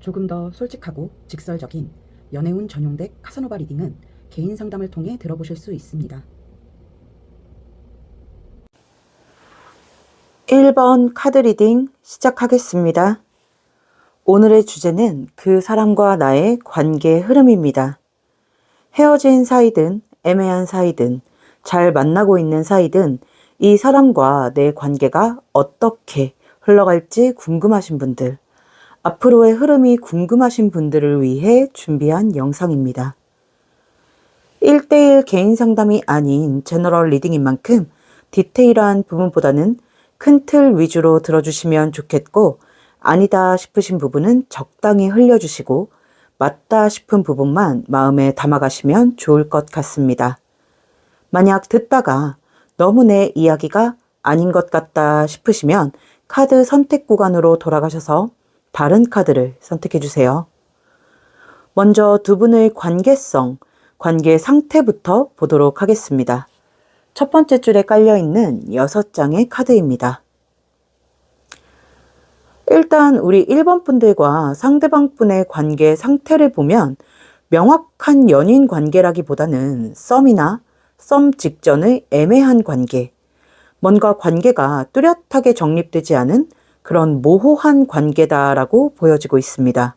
조금 더 솔직하고 직설적인 연애운 전용덱 카사노바 리딩은 개인 상담을 통해 들어보실 수 있습니다. 1번 카드 리딩 시작하겠습니다. 오늘의 주제는 그 사람과 나의 관계 흐름입니다. 헤어진 사이든 애매한 사이든 잘 만나고 있는 사이든 이 사람과 내 관계가 어떻게 흘러갈지 궁금하신 분들, 앞으로의 흐름이 궁금하신 분들을 위해 준비한 영상입니다. 1대1 개인 상담이 아닌 제너럴 리딩인 만큼 디테일한 부분보다는 큰 틀 위주로 들어주시면 좋겠고, 아니다 싶으신 부분은 적당히 흘려주시고 맞다 싶은 부분만 마음에 담아가시면 좋을 것 같습니다. 만약 듣다가 너무 내 이야기가 아닌 것 같다 싶으시면 카드 선택 구간으로 돌아가셔서 다른 카드를 선택해 주세요. 먼저 두 분의 관계성, 관계 상태부터 보도록 하겠습니다. 첫 번째 줄에 깔려있는 6장의 카드입니다. 일단 우리 1번 분들과 상대방 분의 관계 상태를 보면 명확한 연인 관계라기보다는 썸이나 썸 직전의 애매한 관계, 뭔가 관계가 뚜렷하게 정립되지 않은 그런 모호한 관계다라고 보여지고 있습니다.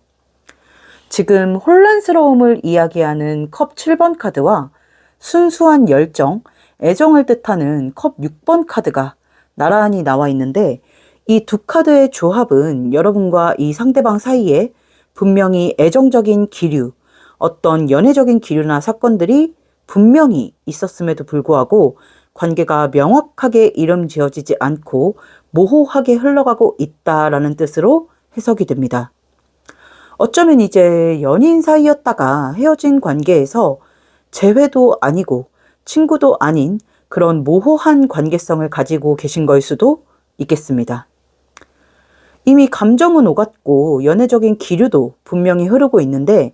지금 혼란스러움을 이야기하는 컵 7번 카드와 순수한 열정, 애정을 뜻하는 컵 6번 카드가 나란히 나와 있는데, 이 두 카드의 조합은 여러분과 이 상대방 사이에 분명히 애정적인 기류, 어떤 연애적인 기류나 사건들이 분명히 있었음에도 불구하고 관계가 명확하게 이름 지어지지 않고 모호하게 흘러가고 있다라는 뜻으로 해석이 됩니다. 어쩌면 이제 연인 사이였다가 헤어진 관계에서 재회도 아니고 친구도 아닌 그런 모호한 관계성을 가지고 계신 걸 수도 있겠습니다. 이미 감정은 오갔고 연애적인 기류도 분명히 흐르고 있는데,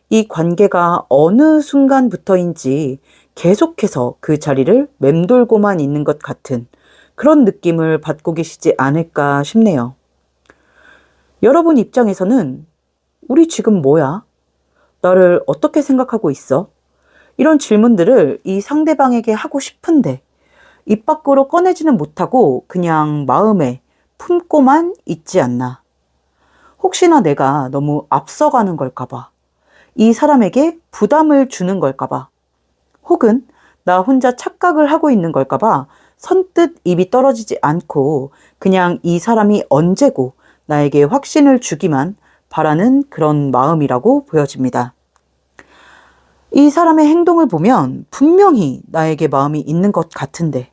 이 관계가 어느 순간부터인지 계속해서 그 자리를 맴돌고만 있는 것 같은 그런 느낌을 받고 계시지 않을까 싶네요. 여러분 입장에서는 우리 지금 뭐야? 나를 어떻게 생각하고 있어? 이런 질문들을 이 상대방에게 하고 싶은데 입 밖으로 꺼내지는 못하고 그냥 마음에 품고만 있지 않나. 혹시나 내가 너무 앞서가는 걸까봐, 이 사람에게 부담을 주는 걸까봐, 혹은 나 혼자 착각을 하고 있는 걸까봐 선뜻 입이 떨어지지 않고 그냥 이 사람이 언제고 나에게 확신을 주기만 바라는 그런 마음이라고 보여집니다. 이 사람의 행동을 보면 분명히 나에게 마음이 있는 것 같은데,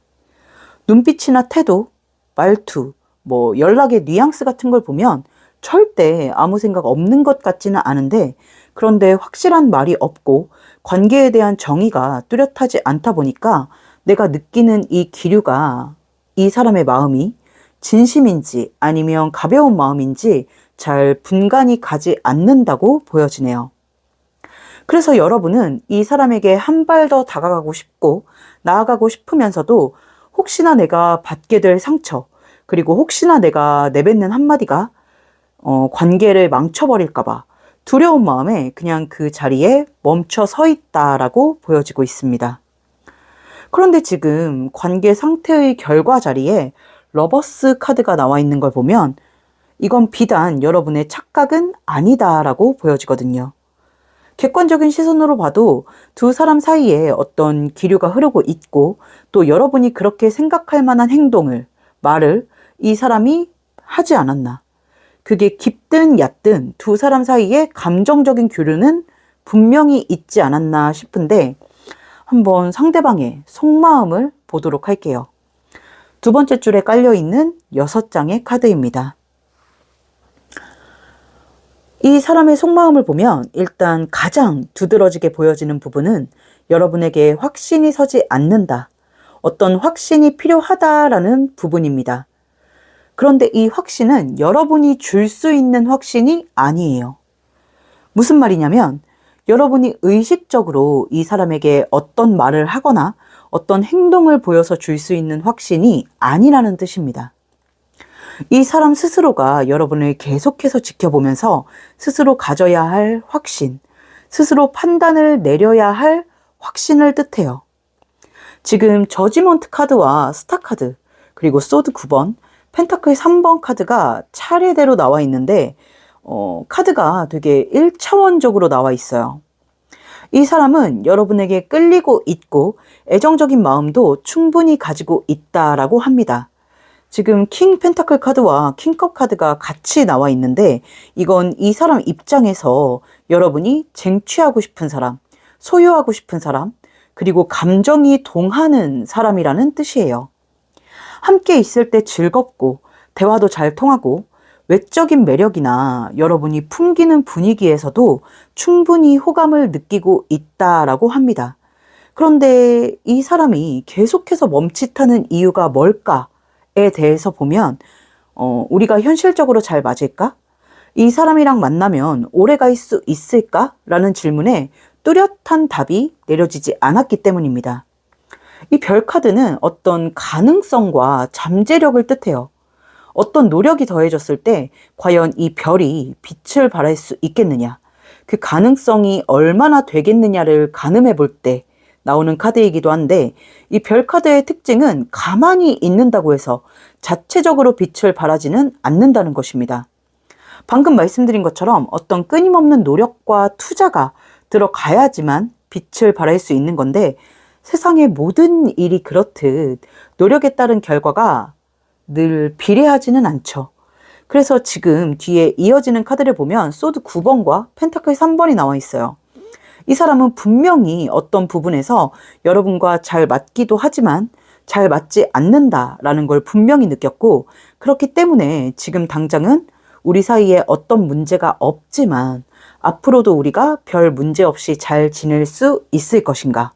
눈빛이나 태도, 말투, 연락의 뉘앙스 같은 걸 보면 절대 아무 생각 없는 것 같지는 않은데, 그런데 확실한 말이 없고 관계에 대한 정의가 뚜렷하지 않다 보니까 내가 느끼는 이 기류가, 이 사람의 마음이 진심인지 아니면 가벼운 마음인지 잘 분간이 가지 않는다고 보여지네요. 그래서 여러분은 이 사람에게 한 발 더 다가가고 싶고 나아가고 싶으면서도 혹시나 내가 받게 될 상처, 그리고 혹시나 내가 내뱉는 한마디가 관계를 망쳐버릴까봐 두려운 마음에 그냥 그 자리에 멈춰 서 있다라고 보여지고 있습니다. 그런데 지금 관계 상태의 결과 자리에 러버스 카드가 나와 있는 걸 보면 이건 비단 여러분의 착각은 아니다라고 보여지거든요. 객관적인 시선으로 봐도 두 사람 사이에 어떤 기류가 흐르고 있고, 또 여러분이 그렇게 생각할 만한 행동을, 말을 이 사람이 하지 않았나. 그게 깊든 얕든 두 사람 사이에 감정적인 교류는 분명히 있지 않았나 싶은데, 한번 상대방의 속마음을 보도록 할게요. 두 번째 줄에 깔려있는 6장의 카드입니다. 이 사람의 속마음을 보면 일단 가장 두드러지게 보여지는 부분은 여러분에게 확신이 서지 않는다, 어떤 확신이 필요하다라는 부분입니다. 그런데 이 확신은 여러분이 줄 수 있는 확신이 아니에요. 무슨 말이냐면, 여러분이 의식적으로 이 사람에게 어떤 말을 하거나 어떤 행동을 보여서 줄 수 있는 확신이 아니라는 뜻입니다. 이 사람 스스로가 여러분을 계속해서 지켜보면서 스스로 가져야 할 확신, 스스로 판단을 내려야 할 확신을 뜻해요. 지금 저지먼트 카드와 스타 카드, 그리고 소드 9번, 펜타클 3번 카드가 차례대로 나와 있는데 카드가 되게 1차원적으로 나와 있어요. 이 사람은 여러분에게 끌리고 있고 애정적인 마음도 충분히 가지고 있다라고 합니다. 지금 킹 펜타클 카드와 킹컵 카드가 같이 나와 있는데 이건 이 사람 입장에서 여러분이 쟁취하고 싶은 사람, 소유하고 싶은 사람, 그리고 감정이 동하는 사람이라는 뜻이에요. 함께 있을 때 즐겁고 대화도 잘 통하고 외적인 매력이나 여러분이 풍기는 분위기에서도 충분히 호감을 느끼고 있다라고 합니다. 그런데 이 사람이 계속해서 멈칫하는 이유가 뭘까에 대해서 보면 우리가 현실적으로 잘 맞을까? 이 사람이랑 만나면 오래 갈 수 있을까? 라는 질문에 뚜렷한 답이 내려지지 않았기 때문입니다. 이 별 카드는 어떤 가능성과 잠재력을 뜻해요. 어떤 노력이 더해졌을 때 과연 이 별이 빛을 발할 수 있겠느냐, 그 가능성이 얼마나 되겠느냐를 가늠해 볼 때 나오는 카드이기도 한데 이 별 카드의 특징은 가만히 있는다고 해서 자체적으로 빛을 발하지는 않는다는 것입니다. 방금 말씀드린 것처럼 어떤 끊임없는 노력과 투자가 들어가야지만 빛을 발할 수 있는 건데 세상의 모든 일이 그렇듯 노력에 따른 결과가 늘 비례하지는 않죠. 그래서 지금 뒤에 이어지는 카드를 보면 소드 9번과 펜타클 3번이 나와 있어요. 이 사람은 분명히 어떤 부분에서 여러분과 잘 맞기도 하지만 잘 맞지 않는다라는 걸 분명히 느꼈고 그렇기 때문에 지금 당장은 우리 사이에 어떤 문제가 없지만 앞으로도 우리가 별 문제 없이 잘 지낼 수 있을 것인가?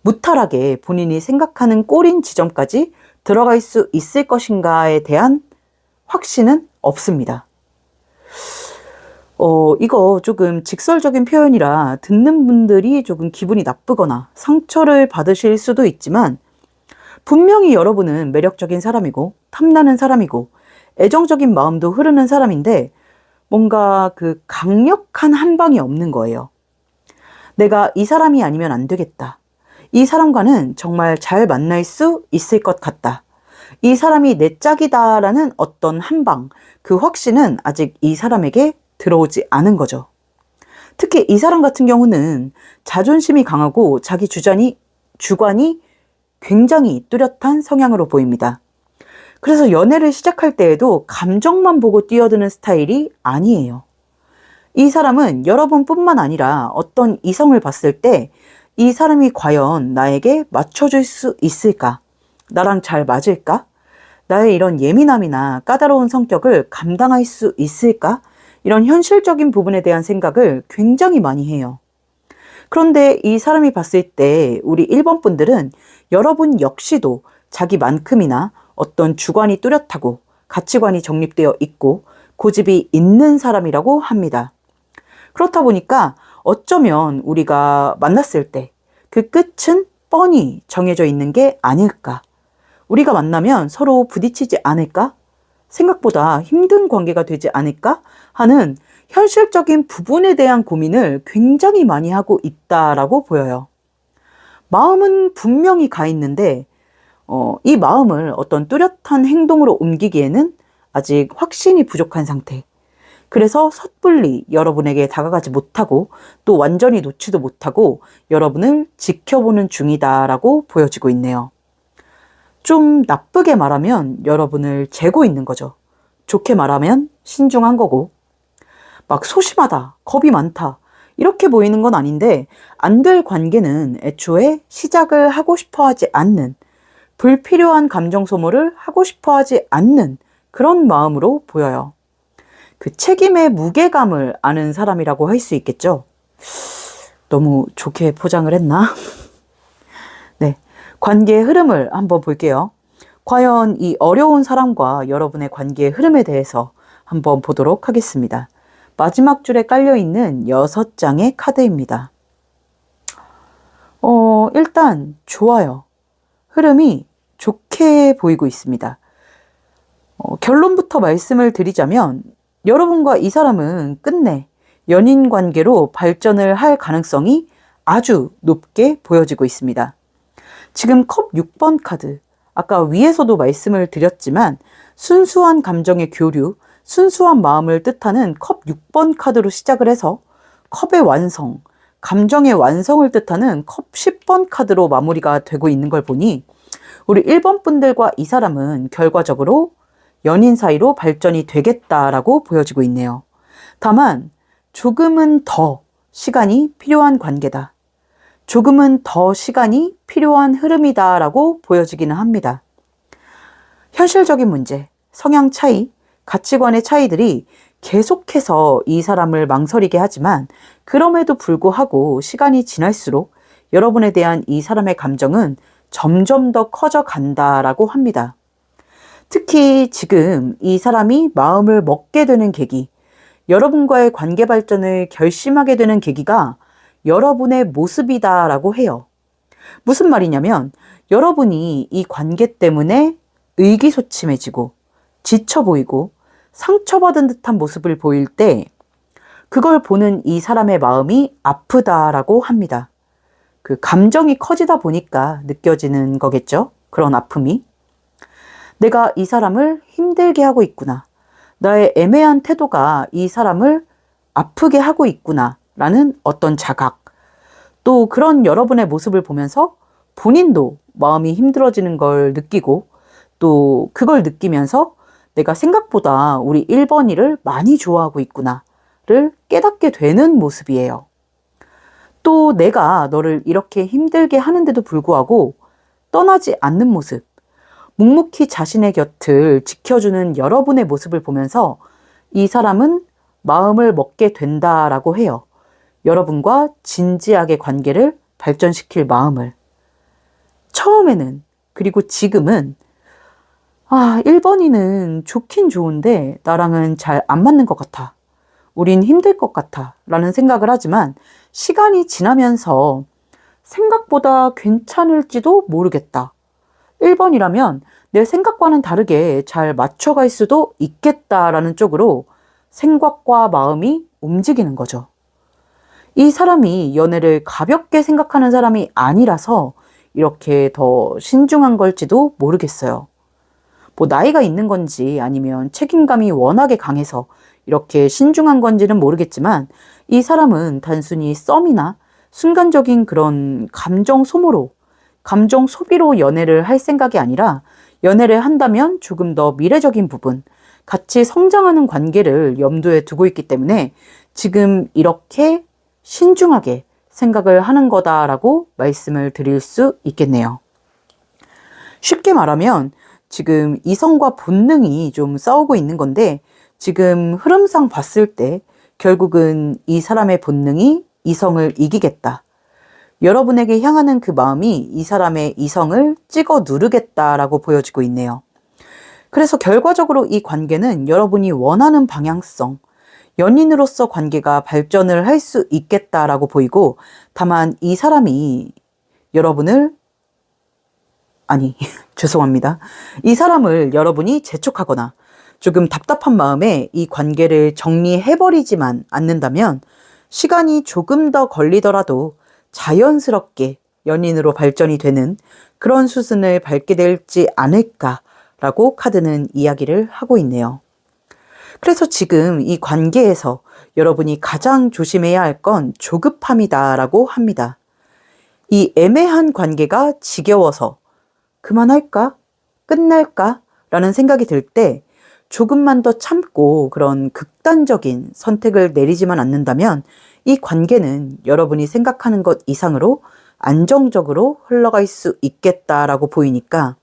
무탈하게 본인이 생각하는 꼬린 지점까지 들어갈 수 있을 것인가에 대한 확신은 없습니다. 이거 조금 직설적인 표현이라 듣는 분들이 조금 기분이 나쁘거나 상처를 받으실 수도 있지만 분명히 여러분은 매력적인 사람이고 탐나는 사람이고 애정적인 마음도 흐르는 사람인데 뭔가 그 강력한 한 방이 없는 거예요. 내가 이 사람이 아니면 안 되겠다. 이 사람과는 정말 잘 만날 수 있을 것 같다. 이 사람이 내 짝이다라는 어떤 한 방, 그 확신은 아직 이 사람에게 들어오지 않은 거죠. 특히 이 사람 같은 경우는 자존심이 강하고 자기 주관이 굉장히 뚜렷한 성향으로 보입니다. 그래서 연애를 시작할 때에도 감정만 보고 뛰어드는 스타일이 아니에요. 이 사람은 여러분뿐만 아니라 어떤 이성을 봤을 때 이 사람이 과연 나에게 맞춰줄 수 있을까? 나랑 잘 맞을까? 나의 이런 예민함이나 까다로운 성격을 감당할 수 있을까? 이런 현실적인 부분에 대한 생각을 굉장히 많이 해요. 그런데 이 사람이 봤을 때 우리 1번 분들은 여러분 역시도 자기만큼이나 어떤 주관이 뚜렷하고 가치관이 정립되어 있고 고집이 있는 사람이라고 합니다. 그렇다 보니까 어쩌면 우리가 만났을 때 그 끝은 뻔히 정해져 있는 게 아닐까. 우리가 만나면 서로 부딪히지 않을까? 생각보다 힘든 관계가 되지 않을까? 하는 현실적인 부분에 대한 고민을 굉장히 많이 하고 있다라고 보여요. 마음은 분명히 가 있는데 이 마음을 어떤 뚜렷한 행동으로 옮기기에는 아직 확신이 부족한 상태. 그래서 섣불리 여러분에게 다가가지 못하고 또 완전히 놓지도 못하고 여러분을 지켜보는 중이다라고 보여지고 있네요. 좀 나쁘게 말하면 여러분을 재고 있는 거죠. 좋게 말하면 신중한 거고 막 소심하다, 겁이 많다 이렇게 보이는 건 아닌데 안 될 관계는 애초에 시작을 하고 싶어 하지 않는 불필요한 감정 소모를 하고 싶어 하지 않는 그런 마음으로 보여요. 그 책임의 무게감을 아는 사람이라고 할 수 있겠죠. 너무 좋게 포장을 했나? 네, 관계의 흐름을 한번 볼게요. 과연 이 어려운 사람과 여러분의 관계의 흐름에 대해서 한번 보도록 하겠습니다. 마지막 줄에 깔려있는 6장의 카드입니다. 일단 좋아요. 흐름이 좋게 보이고 있습니다. 결론부터 말씀을 드리자면 여러분과 이 사람은 끝내 연인 관계로 발전을 할 가능성이 아주 높게 보여지고 있습니다. 지금 컵 6번 카드, 아까 위에서도 말씀을 드렸지만 순수한 감정의 교류, 순수한 마음을 뜻하는 컵 6번 카드로 시작을 해서 컵의 완성, 감정의 완성을 뜻하는 컵 10번 카드로 마무리가 되고 있는 걸 보니 우리 1번 분들과 이 사람은 결과적으로 연인 사이로 발전이 되겠다라고 보여지고 있네요. 다만 조금은 더 시간이 필요한 관계다. 조금은 더 시간이 필요한 흐름이다라고 보여지기는 합니다. 현실적인 문제, 성향 차이, 가치관의 차이들이 계속해서 이 사람을 망설이게 하지만 그럼에도 불구하고 시간이 지날수록 여러분에 대한 이 사람의 감정은 점점 더 커져 간다라고 합니다. 특히 지금 이 사람이 마음을 먹게 되는 계기, 여러분과의 관계 발전을 결심하게 되는 계기가 여러분의 모습이다라고 해요. 무슨 말이냐면 여러분이 이 관계 때문에 의기소침해지고 지쳐 보이고 상처받은 듯한 모습을 보일 때 그걸 보는 이 사람의 마음이 아프다라고 합니다. 그 감정이 커지다 보니까 느껴지는 거겠죠? 그런 아픔이. 내가 이 사람을 힘들게 하고 있구나. 나의 애매한 태도가 이 사람을 아프게 하고 있구나. 라는 어떤 자각. 또 그런 여러분의 모습을 보면서 본인도 마음이 힘들어지는 걸 느끼고 또 그걸 느끼면서 내가 생각보다 우리 1번이를 많이 좋아하고 있구나를 깨닫게 되는 모습이에요. 또 내가 너를 이렇게 힘들게 하는데도 불구하고 떠나지 않는 모습, 묵묵히 자신의 곁을 지켜주는 여러분의 모습을 보면서 이 사람은 마음을 먹게 된다라고 해요. 여러분과 진지하게 관계를 발전시킬 마음을. 처음에는, 그리고 지금은 1번이는 좋긴 좋은데 나랑은 잘 안 맞는 것 같아. 우린 힘들 것 같아. 라는 생각을 하지만 시간이 지나면서 생각보다 괜찮을지도 모르겠다. 1번이라면 내 생각과는 다르게 잘 맞춰갈 수도 있겠다라는 쪽으로 생각과 마음이 움직이는 거죠. 이 사람이 연애를 가볍게 생각하는 사람이 아니라서 이렇게 더 신중한 걸지도 모르겠어요. 뭐 나이가 있는 건지 아니면 책임감이 워낙에 강해서 이렇게 신중한 건지는 모르겠지만 이 사람은 단순히 썸이나 순간적인 그런 감정 소모로, 감정 소비로 연애를 할 생각이 아니라 연애를 한다면 조금 더 미래적인 부분, 같이 성장하는 관계를 염두에 두고 있기 때문에 지금 이렇게 신중하게 생각을 하는 거다라고 말씀을 드릴 수 있겠네요. 쉽게 말하면 지금 이성과 본능이 좀 싸우고 있는 건데 지금 흐름상 봤을 때 결국은 이 사람의 본능이 이성을 이기겠다. 여러분에게 향하는 그 마음이 이 사람의 이성을 찍어 누르겠다라고 보여지고 있네요. 그래서 결과적으로 이 관계는 여러분이 원하는 방향성, 연인으로서 관계가 발전을 할 수 있겠다라고 보이고 다만 이 사람이 여러분을 죄송합니다. 이 사람을 여러분이 재촉하거나 조금 답답한 마음에 이 관계를 정리해버리지만 않는다면 시간이 조금 더 걸리더라도 자연스럽게 연인으로 발전이 되는 그런 수순을 밟게 될지 않을까라고 카드는 이야기를 하고 있네요. 그래서 지금 이 관계에서 여러분이 가장 조심해야 할 건 조급함이다라고 합니다. 이 애매한 관계가 지겨워서 그만할까? 끝낼까? 라는 생각이 들 때 조금만 더 참고 그런 극단적인 선택을 내리지만 않는다면 이 관계는 여러분이 생각하는 것 이상으로 안정적으로 흘러갈 수 있겠다라고 보이니까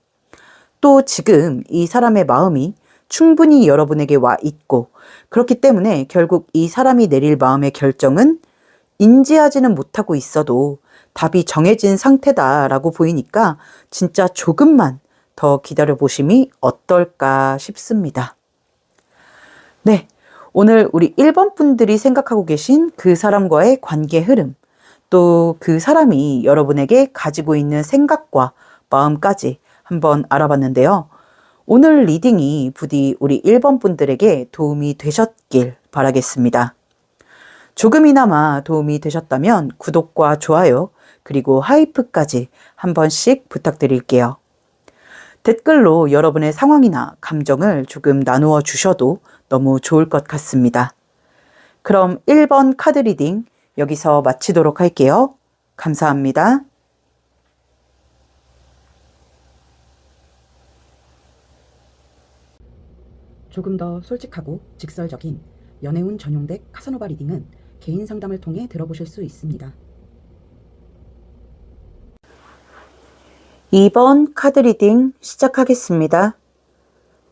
또 지금 이 사람의 마음이 충분히 여러분에게 와 있고 그렇기 때문에 결국 이 사람이 내릴 마음의 결정은 인지하지는 못하고 있어도 답이 정해진 상태다라고 보이니까 진짜 조금만 더 기다려보심이 어떨까 싶습니다. 네, 오늘 우리 1번 분들이 생각하고 계신 그 사람과의 관계 흐름, 또 그 사람이 여러분에게 가지고 있는 생각과 마음까지 한번 알아봤는데요. 오늘 리딩이 부디 우리 1번 분들에게 도움이 되셨길 바라겠습니다. 조금이나마 도움이 되셨다면 구독과 좋아요 그리고 하이프까지 한 번씩 부탁드릴게요. 댓글로 여러분의 상황이나 감정을 조금 나누어 주셔도 너무 좋을 것 같습니다. 그럼 1번 카드 리딩 여기서 마치도록 할게요. 감사합니다. 조금 더 솔직하고 직설적인 연애운 전용 덱 카사노바 리딩은 개인 상담을 통해 들어보실 수 있습니다. 2번 카드 리딩 시작하겠습니다.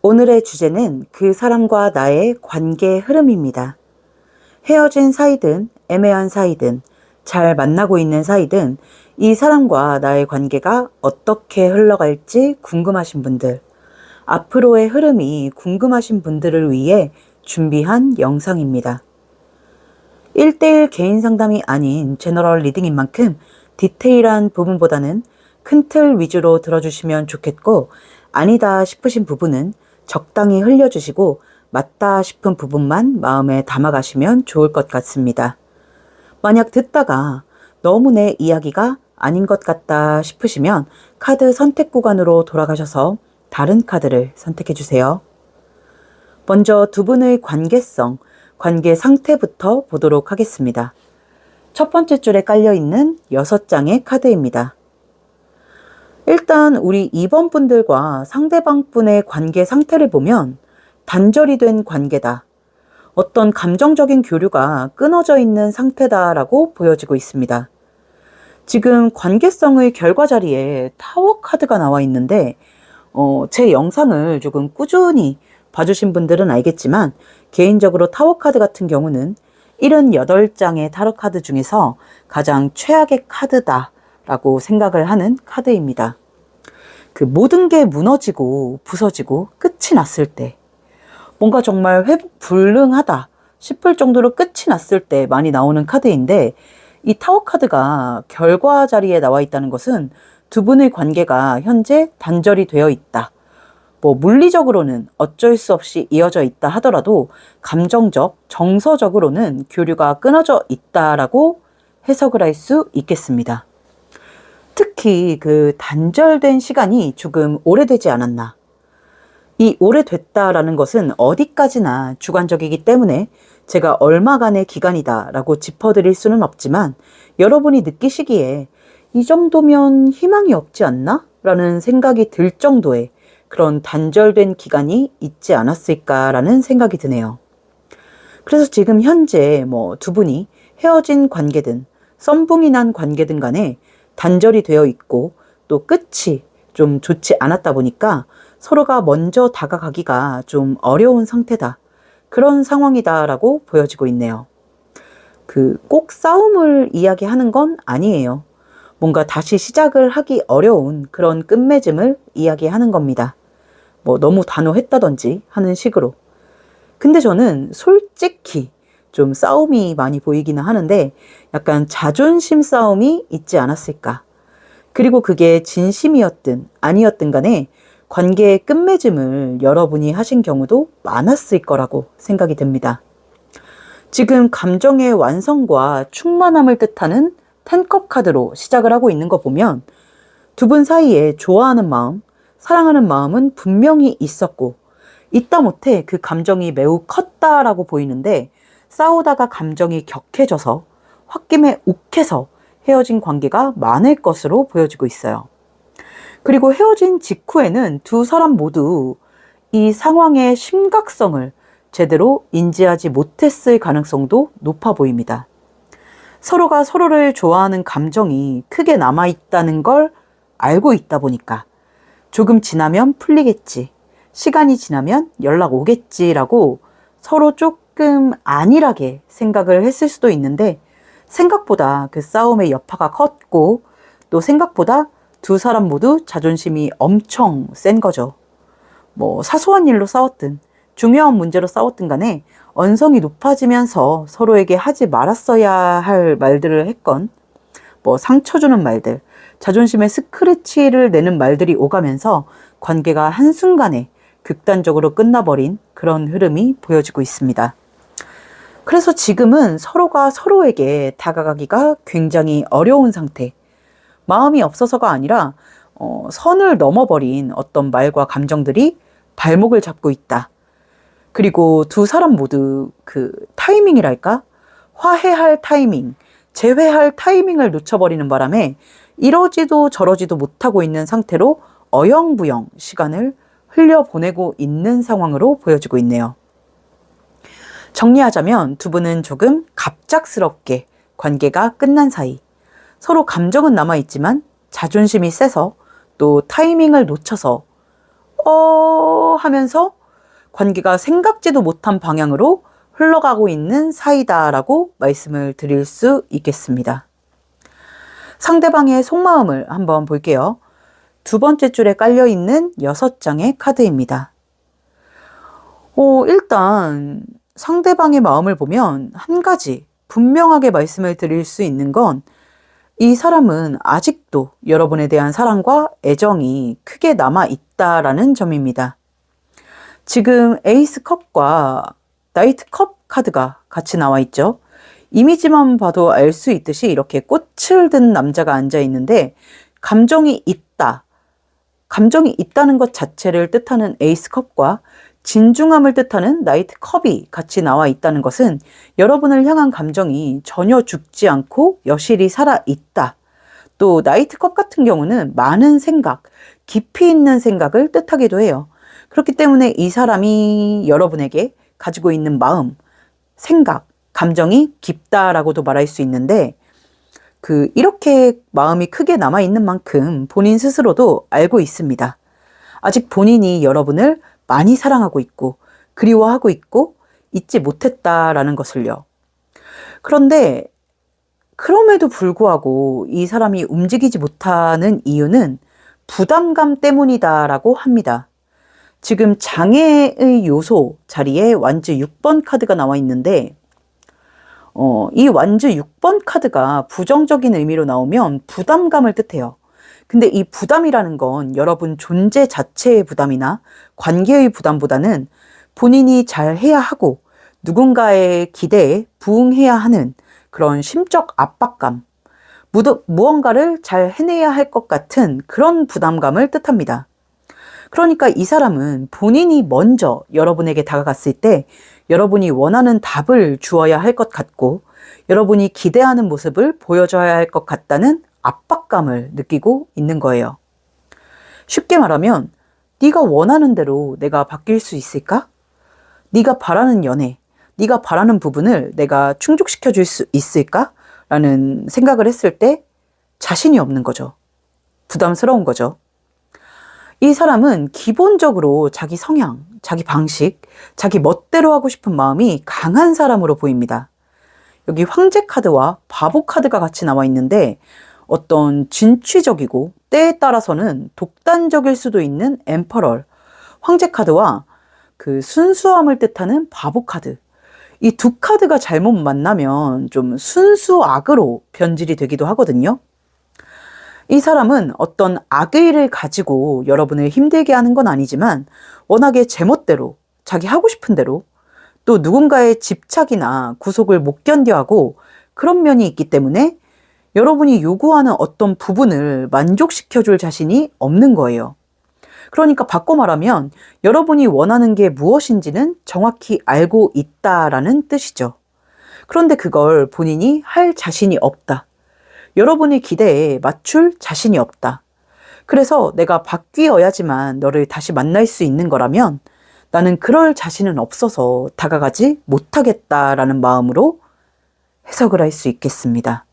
오늘의 주제는 그 사람과 나의 관계 흐름입니다. 헤어진 사이든 애매한 사이든 잘 만나고 있는 사이든 이 사람과 나의 관계가 어떻게 흘러갈지 궁금하신 분들, 앞으로의 흐름이 궁금하신 분들을 위해 준비한 영상입니다. 1대1 개인 상담이 아닌 제너럴 리딩인 만큼 디테일한 부분보다는 큰 틀 위주로 들어주시면 좋겠고, 아니다 싶으신 부분은 적당히 흘려주시고 맞다 싶은 부분만 마음에 담아가시면 좋을 것 같습니다. 만약 듣다가 너무 내 이야기가 아닌 것 같다 싶으시면 카드 선택 구간으로 돌아가셔서 다른 카드를 선택해 주세요. 먼저 두 분의 관계성, 관계 상태부터 보도록 하겠습니다. 첫 번째 줄에 깔려있는 6장의 카드입니다. 일단 우리 2번 분들과 상대방 분의 관계 상태를 보면 단절이 된 관계다. 어떤 감정적인 교류가 끊어져 있는 상태다라고 보여지고 있습니다. 지금 관계성의 결과 자리에 타워 카드가 나와 있는데 제 영상을 조금 꾸준히 봐주신 분들은 알겠지만 개인적으로 타워 카드 같은 경우는 78장의 타로 카드 중에서 가장 최악의 카드다라고 생각을 하는 카드입니다. 그 모든 게 무너지고 부서지고 끝이 났을 때, 뭔가 정말 회복 불능하다 싶을 정도로 끝이 났을 때 많이 나오는 카드인데, 이 타워 카드가 결과 자리에 나와 있다는 것은 두 분의 관계가 현재 단절이 되어 있다. 물리적으로는 어쩔 수 없이 이어져 있다 하더라도 감정적, 정서적으로는 교류가 끊어져 있다라고 해석을 할 수 있겠습니다. 특히 그 단절된 시간이 조금 오래되지 않았나. 이 오래됐다라는 것은 어디까지나 주관적이기 때문에 제가 얼마간의 기간이다라고 짚어드릴 수는 없지만, 여러분이 느끼시기에 이 정도면 희망이 없지 않나? 라는 생각이 들 정도의 그런 단절된 기간이 있지 않았을까라는 생각이 드네요. 그래서 지금 현재 두 분이 헤어진 관계든 썸붕이 난 관계든 간에 단절이 되어 있고 또 끝이 좀 좋지 않았다 보니까 서로가 먼저 다가가기가 좀 어려운 상태다. 그런 상황이다라고 보여지고 있네요. 꼭 싸움을 이야기하는 건 아니에요. 뭔가 다시 시작을 하기 어려운 그런 끝맺음을 이야기하는 겁니다. 너무 단호했다든지 하는 식으로. 근데 저는 솔직히 좀 싸움이 많이 보이기는 하는데 약간 자존심 싸움이 있지 않았을까. 그리고 그게 진심이었든 아니었든 간에 관계의 끝맺음을 여러분이 하신 경우도 많았을 거라고 생각이 듭니다. 지금 감정의 완성과 충만함을 뜻하는 10컵 카드로 시작을 하고 있는 거 보면 두 분 사이에 좋아하는 마음, 사랑하는 마음은 분명히 있었고, 있다 못해 그 감정이 매우 컸다라고 보이는데, 싸우다가 감정이 격해져서 홧김에 욱해서 헤어진 관계가 많을 것으로 보여지고 있어요. 그리고 헤어진 직후에는 두 사람 모두 이 상황의 심각성을 제대로 인지하지 못했을 가능성도 높아 보입니다. 서로가 서로를 좋아하는 감정이 크게 남아있다는 걸 알고 있다 보니까 조금 지나면 풀리겠지, 시간이 지나면 연락 오겠지라고 서로 조금 안일하게 생각을 했을 수도 있는데, 생각보다 그 싸움의 여파가 컸고 또 생각보다 두 사람 모두 자존심이 엄청 센 거죠. 사소한 일로 싸웠든 중요한 문제로 싸웠든 간에 언성이 높아지면서 서로에게 하지 말았어야 할 말들을 했건, 상처 주는 말들, 자존심에 스크래치를 내는 말들이 오가면서 관계가 한순간에 극단적으로 끝나버린 그런 흐름이 보여지고 있습니다. 그래서 지금은 서로가 서로에게 다가가기가 굉장히 어려운 상태. 마음이 없어서가 아니라 선을 넘어버린 어떤 말과 감정들이 발목을 잡고 있다. 그리고 두 사람 모두 그 타이밍이랄까? 화해할 타이밍, 재회할 타이밍을 놓쳐버리는 바람에 이러지도 저러지도 못하고 있는 상태로 어영부영 시간을 흘려보내고 있는 상황으로 보여지고 있네요. 정리하자면 두 분은 조금 갑작스럽게 관계가 끝난 사이, 서로 감정은 남아있지만 자존심이 세서 또 타이밍을 놓쳐서 하면서 관계가 생각지도 못한 방향으로 흘러가고 있는 사이다라고 말씀을 드릴 수 있겠습니다. 상대방의 속마음을 한번 볼게요. 두 번째 줄에 깔려있는 6장의 카드입니다. 일단 상대방의 마음을 보면 한 가지 분명하게 말씀을 드릴 수 있는 건 이 사람은 아직도 여러분에 대한 사랑과 애정이 크게 남아있다라는 점입니다. 지금 에이스 컵과 나이트 컵 카드가 같이 나와 있죠. 이미지만 봐도 알 수 있듯이 이렇게 꽃을 든 남자가 앉아 있는데 감정이 있다. 감정이 있다는 것 자체를 뜻하는 에이스 컵과 진중함을 뜻하는 나이트 컵이 같이 나와 있다는 것은 여러분을 향한 감정이 전혀 죽지 않고 여실히 살아있다. 또 나이트 컵 같은 경우는 많은 생각, 깊이 있는 생각을 뜻하기도 해요. 그렇기 때문에 이 사람이 여러분에게 가지고 있는 마음, 생각, 감정이 깊다라고도 말할 수 있는데 이렇게 마음이 크게 남아있는 만큼 본인 스스로도 알고 있습니다. 아직 본인이 여러분을 많이 사랑하고 있고 그리워하고 있고 잊지 못했다라는 것을요. 그런데 그럼에도 불구하고 이 사람이 움직이지 못하는 이유는 부담감 때문이다라고 합니다. 지금 장애의 요소 자리에 완즈 6번 카드가 나와 있는데 이 완즈 6번 카드가 부정적인 의미로 나오면 부담감을 뜻해요. 근데 이 부담이라는 건 여러분 존재 자체의 부담이나 관계의 부담보다는 본인이 잘 해야 하고 누군가의 기대에 부응해야 하는 그런 심적 압박감, 무언가를 잘 해내야 할 것 같은 그런 부담감을 뜻합니다. 그러니까 이 사람은 본인이 먼저 여러분에게 다가갔을 때 여러분이 원하는 답을 주어야 할 것 같고 여러분이 기대하는 모습을 보여줘야 할 것 같다는 압박감을 느끼고 있는 거예요. 쉽게 말하면 네가 원하는 대로 내가 바뀔 수 있을까? 네가 바라는 연애, 네가 바라는 부분을 내가 충족시켜 줄 수 있을까? 라는 생각을 했을 때 자신이 없는 거죠. 부담스러운 거죠. 이 사람은 기본적으로 자기 성향, 자기 방식, 자기 멋대로 하고 싶은 마음이 강한 사람으로 보입니다. 여기 황제 카드와 바보 카드가 같이 나와 있는데 어떤 진취적이고 때에 따라서는 독단적일 수도 있는 엠퍼럴, 황제 카드와 순수함을 뜻하는 바보 카드. 이 두 카드가 잘못 만나면 좀 순수악으로 변질이 되기도 하거든요. 이 사람은 어떤 악의를 가지고 여러분을 힘들게 하는 건 아니지만 워낙에 제멋대로, 자기 하고 싶은 대로 또 누군가의 집착이나 구속을 못 견뎌하고 그런 면이 있기 때문에 여러분이 요구하는 어떤 부분을 만족시켜줄 자신이 없는 거예요. 그러니까 바꿔 말하면 여러분이 원하는 게 무엇인지는 정확히 알고 있다라는 뜻이죠. 그런데 그걸 본인이 할 자신이 없다. 여러분의 기대에 맞출 자신이 없다. 그래서 내가 바뀌어야지만 너를 다시 만날 수 있는 거라면 나는 그럴 자신은 없어서 다가가지 못하겠다라는 마음으로 해석을 할 수 있겠습니다.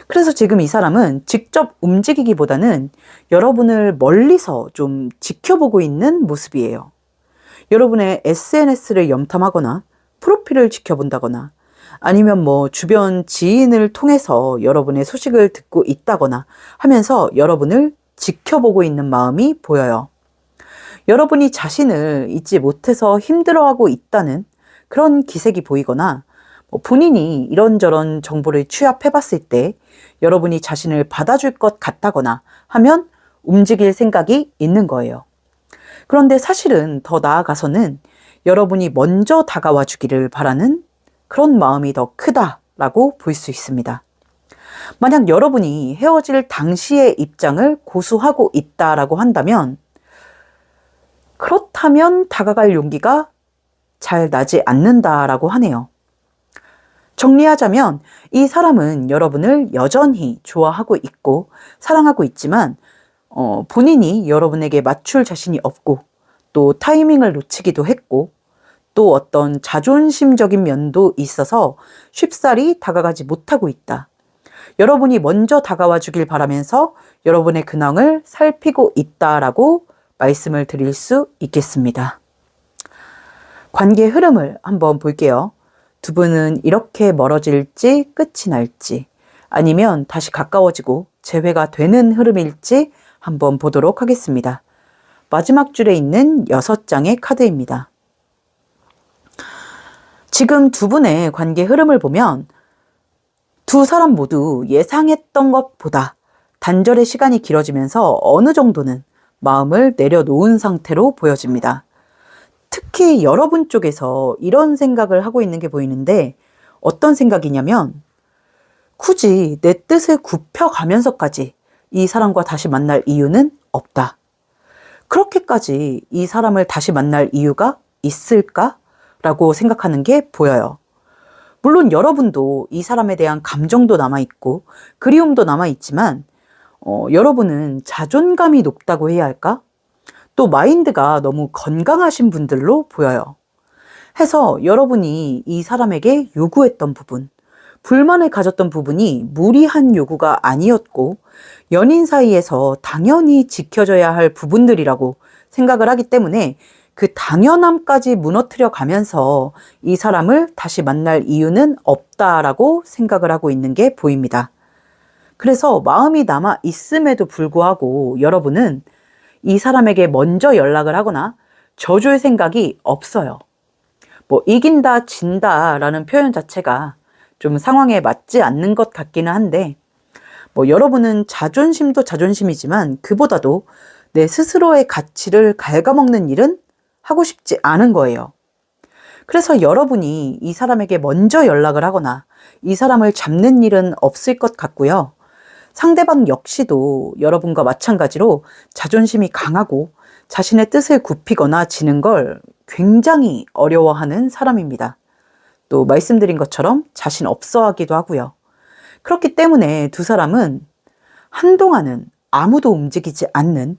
그래서 지금 이 사람은 직접 움직이기보다는 여러분을 멀리서 좀 지켜보고 있는 모습이에요. 여러분의 SNS를 염탐하거나 프로필을 지켜본다거나 아니면 주변 지인을 통해서 여러분의 소식을 듣고 있다거나 하면서 여러분을 지켜보고 있는 마음이 보여요. 여러분이 자신을 잊지 못해서 힘들어하고 있다는 그런 기색이 보이거나 본인이 이런저런 정보를 취합해봤을 때 여러분이 자신을 받아줄 것 같다거나 하면 움직일 생각이 있는 거예요. 그런데 사실은 더 나아가서는 여러분이 먼저 다가와 주기를 바라는 그런 마음이 더 크다라고 볼 수 있습니다. 만약 여러분이 헤어질 당시의 입장을 고수하고 있다라고 한다면, 그렇다면 다가갈 용기가 잘 나지 않는다라고 하네요. 정리하자면 이 사람은 여러분을 여전히 좋아하고 있고 사랑하고 있지만 본인이 여러분에게 맞출 자신이 없고, 또 타이밍을 놓치기도 했고, 또 어떤 자존심적인 면도 있어서 쉽사리 다가가지 못하고 있다. 여러분이 먼저 다가와 주길 바라면서 여러분의 근황을 살피고 있다라고 말씀을 드릴 수 있겠습니다. 관계 흐름을 한번 볼게요. 두 분은 이렇게 멀어질지 끝이 날지, 아니면 다시 가까워지고 재회가 되는 흐름일지 한번 보도록 하겠습니다. 마지막 줄에 있는 6장의 카드입니다. 지금 두 분의 관계 흐름을 보면 두 사람 모두 예상했던 것보다 단절의 시간이 길어지면서 어느 정도는 마음을 내려놓은 상태로 보여집니다. 특히 여러분 쪽에서 이런 생각을 하고 있는 게 보이는데, 어떤 생각이냐면 굳이 내 뜻을 굽혀가면서까지 이 사람과 다시 만날 이유는 없다. 그렇게까지 이 사람을 다시 만날 이유가 있을까라고 생각하는 게 보여요. 물론 여러분도 이 사람에 대한 감정도 남아있고 그리움도 남아있지만 여러분은 자존감이 높다고 해야 할까? 또 마인드가 너무 건강하신 분들로 보여요. 해서 여러분이 이 사람에게 요구했던 부분, 불만을 가졌던 부분이 무리한 요구가 아니었고 연인 사이에서 당연히 지켜져야 할 부분들이라고 생각을 하기 때문에 그 당연함까지 무너뜨려 가면서 이 사람을 다시 만날 이유는 없다라고 생각을 하고 있는 게 보입니다. 그래서 마음이 남아 있음에도 불구하고 여러분은 이 사람에게 먼저 연락을 하거나 져줄 생각이 없어요. 이긴다, 진다라는 표현 자체가 좀 상황에 맞지 않는 것 같기는 한데, 여러분은 자존심도 자존심이지만 그보다도 내 스스로의 가치를 갉아먹는 일은 하고 싶지 않은 거예요. 그래서 여러분이 이 사람에게 먼저 연락을 하거나 이 사람을 잡는 일은 없을 것 같고요. 상대방 역시도 여러분과 마찬가지로 자존심이 강하고 자신의 뜻을 굽히거나 지는 걸 굉장히 어려워하는 사람입니다. 또 말씀드린 것처럼 자신 없어 하기도 하고요. 그렇기 때문에 두 사람은 한동안은 아무도 움직이지 않는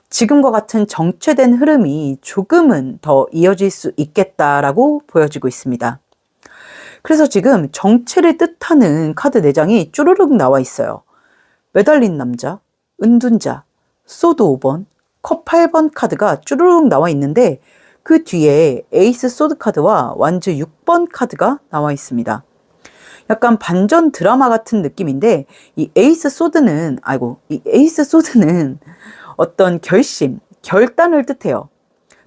지금과 같은 정체된 흐름이 조금은 더 이어질 수 있겠다라고 보여지고 있습니다. 그래서 지금 정체를 뜻하는 카드 4장이 쭈루룩 나와 있어요. 매달린 남자, 은둔자, 소드 5번, 컵 8번 카드가 쭈루룩 나와 있는데 그 뒤에 에이스 소드 카드와 완즈 6번 카드가 나와 있습니다. 약간 반전 드라마 같은 느낌인데 이 에이스 소드는 어떤 결심, 결단을 뜻해요.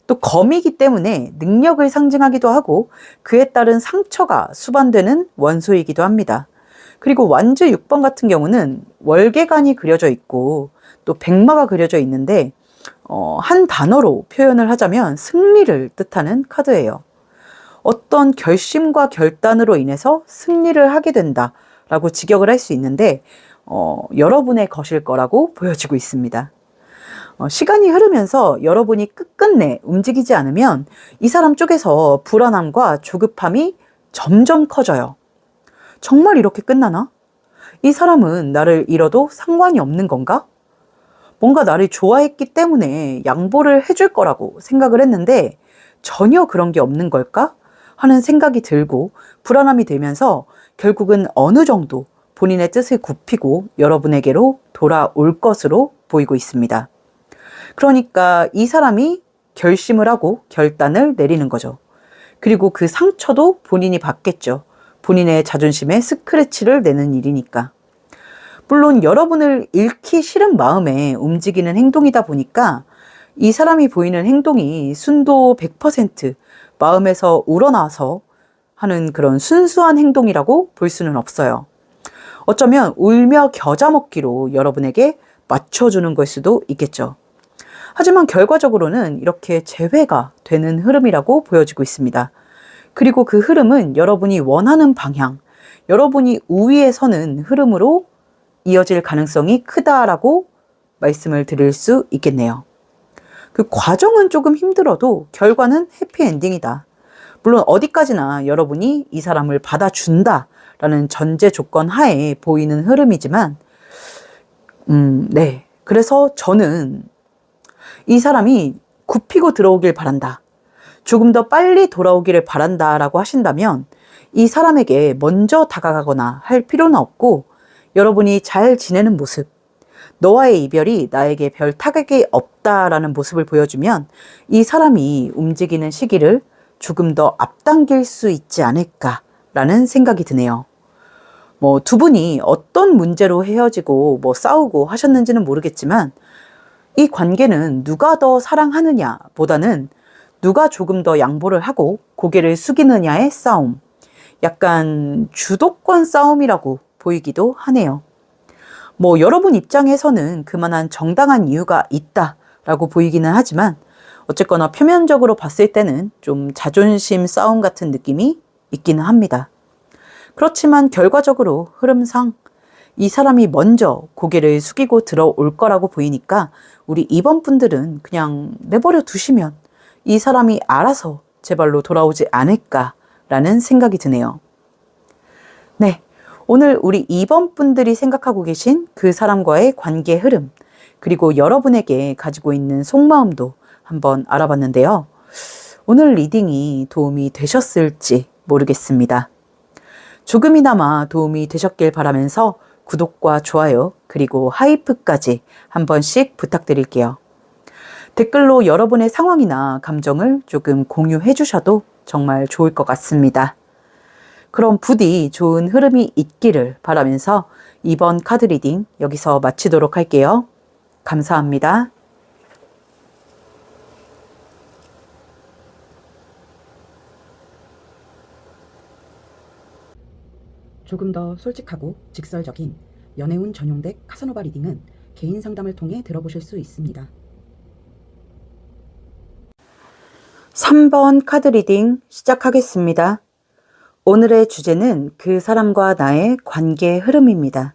또 검이기 때문에 능력을 상징하기도 하고 그에 따른 상처가 수반되는 원소이기도 합니다. 그리고 완즈 6번 같은 경우는 월계관이 그려져 있고 또 백마가 그려져 있는데 한 단어로 표현을 하자면 승리를 뜻하는 카드예요. 어떤 결심과 결단으로 인해서 승리를 하게 된다라고 직역을 할 수 있는데 여러분의 것일 거라고 보여지고 있습니다. 시간이 흐르면서 여러분이 끝끝내 움직이지 않으면 이 사람 쪽에서 불안함과 조급함이 점점 커져요. 정말 이렇게 끝나나? 이 사람은 나를 잃어도 상관이 없는 건가? 뭔가 나를 좋아했기 때문에 양보를 해줄 거라고 생각을 했는데 전혀 그런 게 없는 걸까? 하는 생각이 들고 불안함이 들면서 결국은 어느 정도 본인의 뜻을 굽히고 여러분에게로 돌아올 것으로 보이고 있습니다. 그러니까 이 사람이 결심을 하고 결단을 내리는 거죠. 그리고 그 상처도 본인이 받겠죠. 본인의 자존심에 스크래치를 내는 일이니까. 물론 여러분을 잃기 싫은 마음에 움직이는 행동이다 보니까 이 사람이 보이는 행동이 순도 100% 마음에서 우러나서 하는 그런 순수한 행동이라고 볼 수는 없어요. 어쩌면 울며 겨자 먹기로 여러분에게 맞춰주는 걸 수도 있겠죠. 하지만 결과적으로는 이렇게 재회가 되는 흐름이라고 보여지고 있습니다. 그리고 그 흐름은 여러분이 원하는 방향, 여러분이 우위에 서는 흐름으로 이어질 가능성이 크다라고 말씀을 드릴 수 있겠네요. 그 과정은 조금 힘들어도 결과는 해피엔딩이다. 물론 어디까지나 여러분이 이 사람을 받아준다라는 전제 조건 하에 보이는 흐름이지만, 네. 그래서 저는 이 사람이 굽히고 들어오길 바란다. 조금 더 빨리 돌아오기를 바란다라고 하신다면 이 사람에게 먼저 다가가거나 할 필요는 없고 여러분이 잘 지내는 모습, 너와의 이별이 나에게 별 타격이 없다라는 모습을 보여주면 이 사람이 움직이는 시기를 조금 더 앞당길 수 있지 않을까라는 생각이 드네요. 두 분이 어떤 문제로 헤어지고 싸우고 하셨는지는 모르겠지만 이 관계는 누가 더 사랑하느냐 보다는 누가 조금 더 양보를 하고 고개를 숙이느냐의 싸움. 약간 주도권 싸움이라고 보이기도 하네요. 여러분 입장에서는 그만한 정당한 이유가 있다라고 보이기는 하지만 어쨌거나 표면적으로 봤을 때는 좀 자존심 싸움 같은 느낌이 있기는 합니다. 그렇지만 결과적으로 흐름상 이 사람이 먼저 고개를 숙이고 들어올 거라고 보이니까 우리 2번 분들은 그냥 내버려 두시면 이 사람이 알아서 제 발로 돌아오지 않을까라는 생각이 드네요. 네, 오늘 우리 2번 분들이 생각하고 계신 그 사람과의 관계 흐름, 그리고 여러분에게 가지고 있는 속마음도 한번 알아봤는데요. 오늘 리딩이 도움이 되셨을지 모르겠습니다. 조금이나마 도움이 되셨길 바라면서 구독과 좋아요 그리고 하이프까지 한 번씩 부탁드릴게요. 댓글로 여러분의 상황이나 감정을 조금 공유해 주셔도 정말 좋을 것 같습니다. 그럼 부디 좋은 흐름이 있기를 바라면서 이번 카드 리딩 여기서 마치도록 할게요. 감사합니다. 조금 더 솔직하고 직설적인 연애운 전용덱 카사노바 리딩은 개인 상담을 통해 들어보실 수 있습니다. 3번 카드 리딩 시작하겠습니다. 오늘의 주제는 그 사람과 나의 관계 흐름입니다.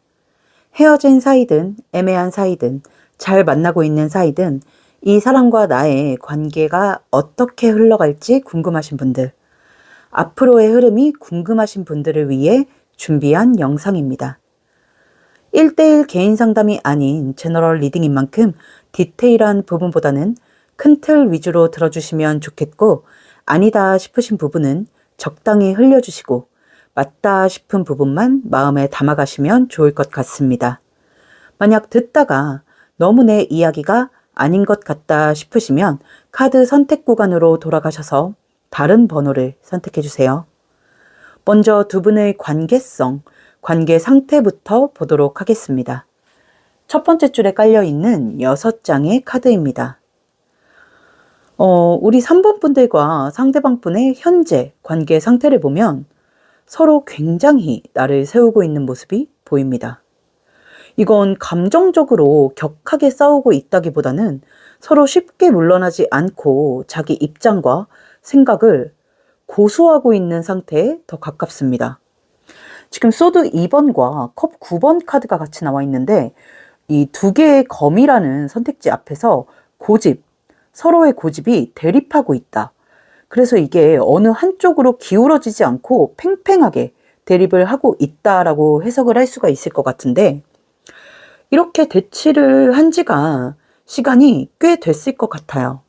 헤어진 사이든 애매한 사이든 잘 만나고 있는 사이든 이 사람과 나의 관계가 어떻게 흘러갈지 궁금하신 분들, 앞으로의 흐름이 궁금하신 분들을 위해 준비한 영상입니다. 1대1 개인 상담이 아닌 제너럴 리딩인 만큼 디테일한 부분보다는 큰 틀 위주로 들어주시면 좋겠고, 아니다 싶으신 부분은 적당히 흘려주시고 맞다 싶은 부분만 마음에 담아가시면 좋을 것 같습니다. 만약 듣다가 너무 내 이야기가 아닌 것 같다 싶으시면 카드 선택 구간으로 돌아가셔서 다른 번호를 선택해 주세요. 먼저 두 분의 관계성, 관계 상태부터 보도록 하겠습니다. 첫 번째 줄에 깔려있는 6장의 카드입니다. 우리 3번 분들과 상대방 분의 현재 관계 상태를 보면 서로 굉장히 나를 세우고 있는 모습이 보입니다. 이건 감정적으로 격하게 싸우고 있다기보다는 서로 쉽게 물러나지 않고 자기 입장과 생각을 고수하고 있는 상태에 더 가깝습니다. 지금 소드 2번과 컵 9번 카드가 같이 나와 있는데 이 두 개의 검이라는 선택지 앞에서 고집, 서로의 고집이 대립하고 있다. 그래서 이게 어느 한쪽으로 기울어지지 않고 팽팽하게 대립을 하고 있다라고 해석을 할 수가 있을 것 같은데, 이렇게 대치를 한 지가 시간이 꽤 됐을 것 같아요.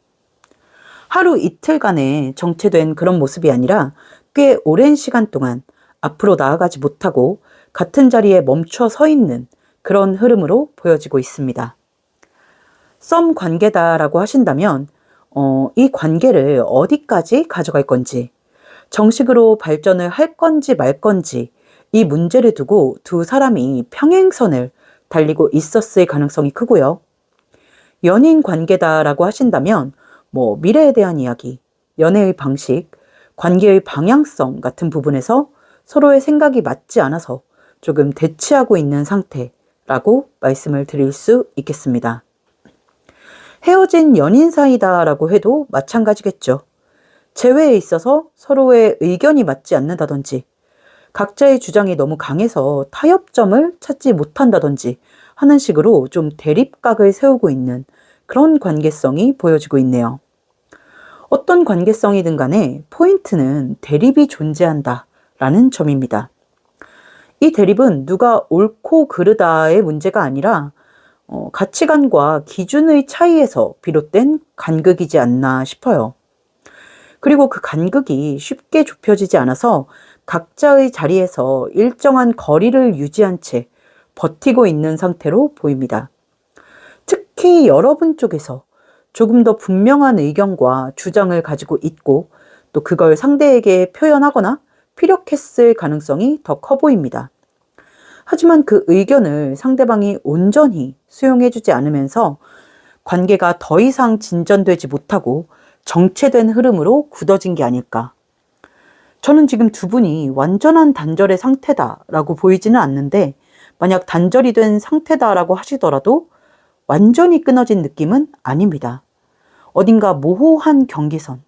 하루 이틀간에 정체된 그런 모습이 아니라 꽤 오랜 시간 동안 앞으로 나아가지 못하고 같은 자리에 멈춰 서 있는 그런 흐름으로 보여지고 있습니다. 썸 관계다라고 하신다면 이 관계를 어디까지 가져갈 건지, 정식으로 발전을 할 건지 말 건지, 이 문제를 두고 두 사람이 평행선을 달리고 있었을 가능성이 크고요. 연인 관계다라고 하신다면 미래에 대한 이야기, 연애의 방식, 관계의 방향성 같은 부분에서 서로의 생각이 맞지 않아서 조금 대치하고 있는 상태라고 말씀을 드릴 수 있겠습니다. 헤어진 연인 사이다라고 해도 마찬가지겠죠. 재회에 있어서 서로의 의견이 맞지 않는다든지, 각자의 주장이 너무 강해서 타협점을 찾지 못한다든지 하는 식으로 좀 대립각을 세우고 있는 그런 관계성이 보여지고 있네요. 어떤 관계성이든 간에 포인트는 대립이 존재한다 라는 점입니다. 이 대립은 누가 옳고 그르다의 문제가 아니라 가치관과 기준의 차이에서 비롯된 간극이지 않나 싶어요. 그리고 그 간극이 쉽게 좁혀지지 않아서 각자의 자리에서 일정한 거리를 유지한 채 버티고 있는 상태로 보입니다. 특히 여러분 쪽에서 조금 더 분명한 의견과 주장을 가지고 있고 또 그걸 상대에게 표현하거나 피력했을 가능성이 더 커 보입니다. 하지만 그 의견을 상대방이 온전히 수용해주지 않으면서 관계가 더 이상 진전되지 못하고 정체된 흐름으로 굳어진 게 아닐까. 저는 지금 두 분이 완전한 단절의 상태다라고 보이지는 않는데 만약 단절이 된 상태다라고 하시더라도 완전히 끊어진 느낌은 아닙니다. 어딘가 모호한 경계선,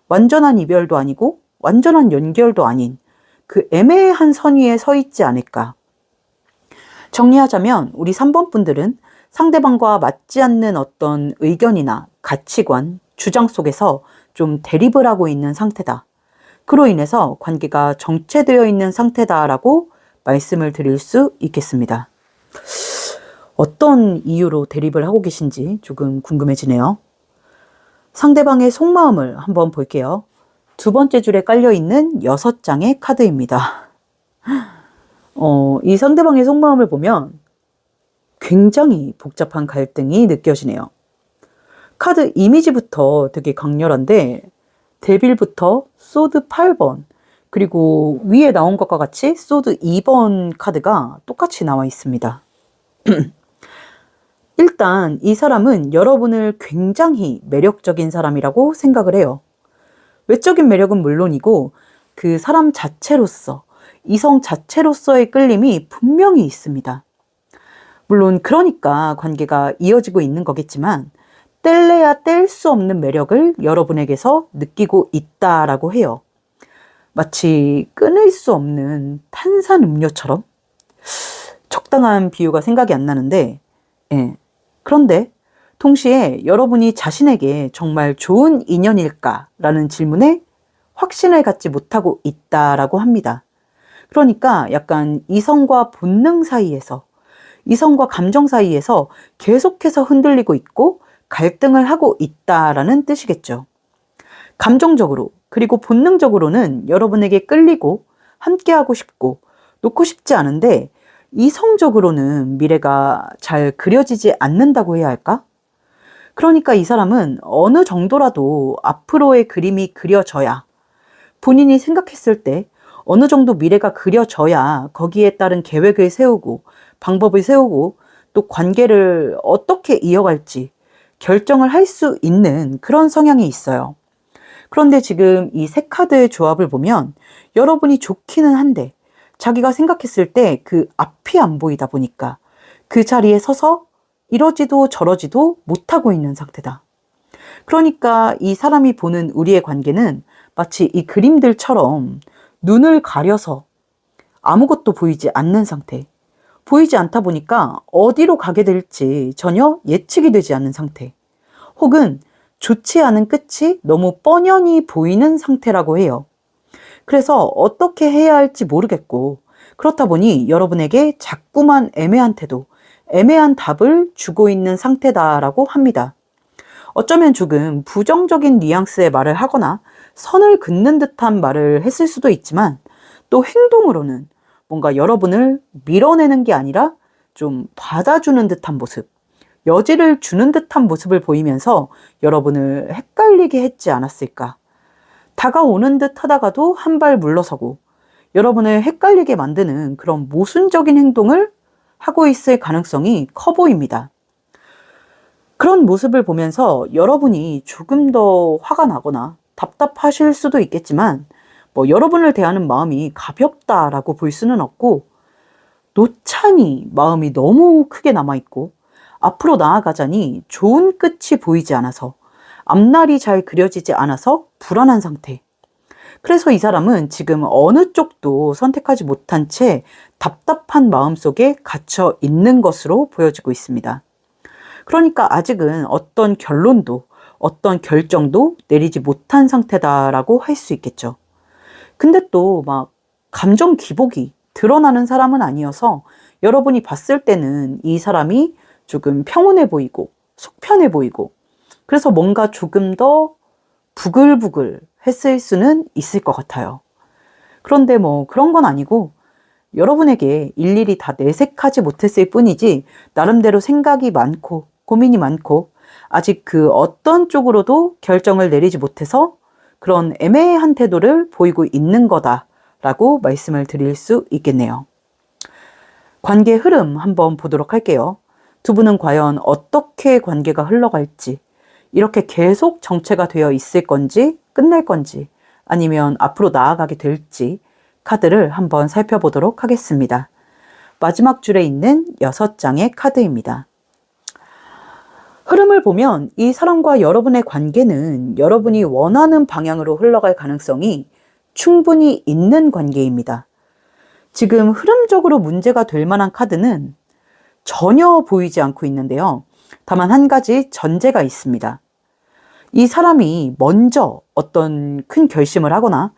완전한 이별도 아니고 완전한 연결도 아닌 그 애매한 선 위에 서 있지 않을까. 정리하자면 우리 3번 분들은 상대방과 맞지 않는 어떤 의견이나 가치관, 주장 속에서 좀 대립을 하고 있는 상태다. 그로 인해서 관계가 정체되어 있는 상태다라고 말씀을 드릴 수 있겠습니다. 어떤 이유로 대립을 하고 계신지 조금 궁금해지네요. 상대방의 속마음을 한번 볼게요. 두 번째 줄에 깔려있는 6장의 카드입니다. 이 상대방의 속마음을 보면 굉장히 복잡한 갈등이 느껴지네요. 카드 이미지부터 되게 강렬한데 데빌부터 소드 8번 그리고 위에 나온 것과 같이 소드 2번 카드가 똑같이 나와 있습니다. 일단 이 사람은 여러분을 굉장히 매력적인 사람이라고 생각을 해요. 외적인 매력은 물론이고 그 사람 자체로서, 이성 자체로서의 끌림이 분명히 있습니다. 물론 그러니까 관계가 이어지고 있는 거겠지만 뗄래야 뗄 수 없는 매력을 여러분에게서 느끼고 있다라고 해요. 마치 끊을 수 없는 탄산 음료처럼. 적당한 비유가 생각이 안 나는데 그런데 동시에 여러분이 자신에게 정말 좋은 인연일까라는 질문에 확신을 갖지 못하고 있다라고 합니다. 그러니까 약간 이성과 본능 사이에서, 이성과 감정 사이에서 계속해서 흔들리고 있고 갈등을 하고 있다라는 뜻이겠죠. 감정적으로 그리고 본능적으로는 여러분에게 끌리고 함께하고 싶고 놓고 싶지 않은데 이성적으로는 미래가 잘 그려지지 않는다고 해야 할까? 그러니까 이 사람은 어느 정도라도 앞으로의 그림이 그려져야, 본인이 생각했을 때 어느 정도 미래가 그려져야 거기에 따른 계획을 세우고 방법을 세우고 또 관계를 어떻게 이어갈지 결정을 할 수 있는 그런 성향이 있어요. 그런데 지금 이 세 카드의 조합을 보면 여러분이 좋기는 한데 자기가 생각했을 때 그 앞이 안 보이다 보니까 그 자리에 서서 이러지도 저러지도 못하고 있는 상태다. 그러니까 이 사람이 보는 우리의 관계는 마치 이 그림들처럼 눈을 가려서 아무것도 보이지 않는 상태. 보이지 않다 보니까 어디로 가게 될지 전혀 예측이 되지 않는 상태. 혹은 좋지 않은 끝이 너무 뻔연히 보이는 상태라고 해요. 그래서 어떻게 해야 할지 모르겠고 그렇다 보니 여러분에게 자꾸만 애매한 태도, 애매한 답을 주고 있는 상태다라고 합니다. 어쩌면 조금 부정적인 뉘앙스의 말을 하거나 선을 긋는 듯한 말을 했을 수도 있지만 또 행동으로는 뭔가 여러분을 밀어내는 게 아니라 좀 받아주는 듯한 모습, 여지를 주는 듯한 모습을 보이면서 여러분을 헷갈리게 했지 않았을까. 다가오는 듯 하다가도 한 발 물러서고 여러분을 헷갈리게 만드는 그런 모순적인 행동을 하고 있을 가능성이 커 보입니다. 그런 모습을 보면서 여러분이 조금 더 화가 나거나 답답하실 수도 있겠지만 여러분을 대하는 마음이 가볍다라고 볼 수는 없고 노찬이 마음이 너무 크게 남아있고 앞으로 나아가자니 좋은 끝이 보이지 않아서, 앞날이 잘 그려지지 않아서 불안한 상태. 그래서 이 사람은 지금 어느 쪽도 선택하지 못한 채 답답한 마음속에 갇혀 있는 것으로 보여지고 있습니다. 그러니까 아직은 어떤 결론도, 어떤 결정도 내리지 못한 상태다라고 할 수 있겠죠. 근데 또 막 감정 기복이 드러나는 사람은 아니어서 여러분이 봤을 때는 이 사람이 조금 평온해 보이고 속편해 보이고, 그래서 뭔가 조금 더 부글부글 했을 수는 있을 것 같아요. 그런데 뭐 그런 건 아니고 여러분에게 일일이 다 내색하지 못했을 뿐이지 나름대로 생각이 많고 고민이 많고 아직 그 어떤 쪽으로도 결정을 내리지 못해서 그런 애매한 태도를 보이고 있는 거다라고 말씀을 드릴 수 있겠네요. 관계 흐름 한번 보도록 할게요. 두 분은 과연 어떻게 관계가 흘러갈지, 이렇게 계속 정체가 되어 있을 건지 끝날 건지 아니면 앞으로 나아가게 될지 카드를 한번 살펴보도록 하겠습니다. 마지막 줄에 있는 6장의 카드입니다. 흐름을 보면 이 사람과 여러분의 관계는 여러분이 원하는 방향으로 흘러갈 가능성이 충분히 있는 관계입니다. 지금 흐름적으로 문제가 될 만한 카드는 전혀 보이지 않고 있는데요. 다만 한 가지 전제가 있습니다. 이 사람이 먼저 어떤 큰 결심을 하거나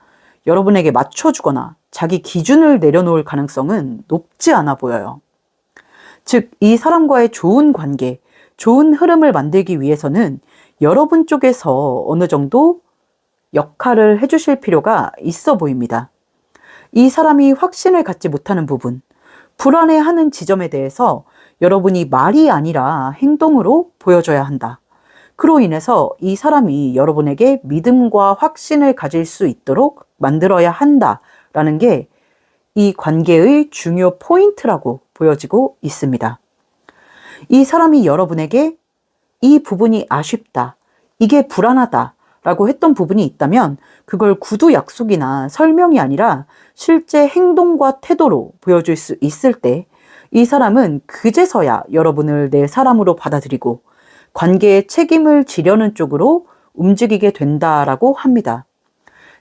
여러분에게 맞춰주거나 자기 기준을 내려놓을 가능성은 높지 않아 보여요. 즉, 이 사람과의 좋은 관계, 좋은 흐름을 만들기 위해서는 여러분 쪽에서 어느 정도 역할을 해주실 필요가 있어 보입니다. 이 사람이 확신을 갖지 못하는 부분, 불안해하는 지점에 대해서 여러분이 말이 아니라 행동으로 보여줘야 한다. 그로 인해서 이 사람이 여러분에게 믿음과 확신을 가질 수 있도록 만들어야 한다라는 게 이 관계의 중요 포인트라고 보여지고 있습니다. 이 사람이 여러분에게 이 부분이 아쉽다, 이게 불안하다 라고 했던 부분이 있다면 그걸 구두 약속이나 설명이 아니라 실제 행동과 태도로 보여줄 수 있을 때 이 사람은 그제서야 여러분을 내 사람으로 받아들이고 관계의 책임을 지려는 쪽으로 움직이게 된다라고 합니다.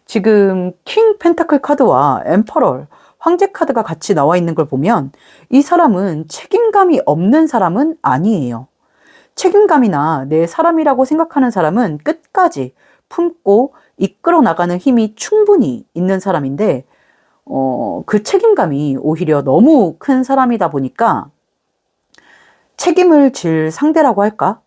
지금 킹 펜타클 카드와 엠퍼럴, 황제 카드가 같이 나와 있는 걸 보면 이 사람은 책임감이 없는 사람은 아니에요. 책임감이나 내 사람이라고 생각하는 사람은 끝까지 품고 이끌어 나가는 힘이 충분히 있는 사람인데 그 책임감이 오히려 너무 큰 사람이다 보니까 책임을 질 상대라고 할까?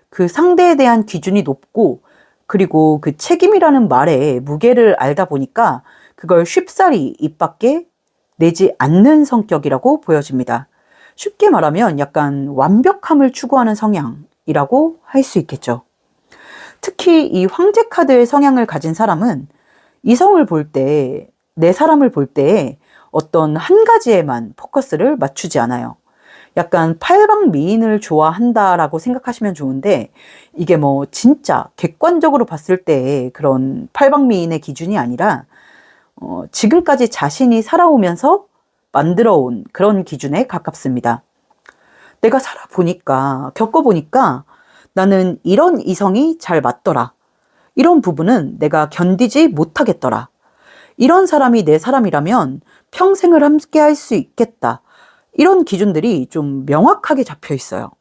그 상대에 대한 기준이 높고 그리고 그 책임이라는 말의 무게를 알다 보니까 그걸 쉽사리 입 밖에 내지 않는 성격이라고 보여집니다. 쉽게 말하면 약간 완벽함을 추구하는 성향이라고 할 수 있겠죠. 특히 이 황제 카드의 성향을 가진 사람은 이성을 볼 때, 내 사람을 볼 때 어떤 한 가지에만 포커스를 맞추지 않아요. 약간 팔방미인을 좋아한다라고 생각하시면 좋은데 이게 뭐 진짜 객관적으로 봤을 때 그런 팔방미인의 기준이 아니라 지금까지 자신이 살아오면서 만들어온 그런 기준에 가깝습니다. 내가 살아보니까, 겪어보니까 나는 이런 이성이 잘 맞더라. 이런 부분은 내가 견디지 못하겠더라. 이런 사람이 내 사람이라면 평생을 함께 할 수 있겠다. 이런 기준들이 좀 명확하게 잡혀 있어요.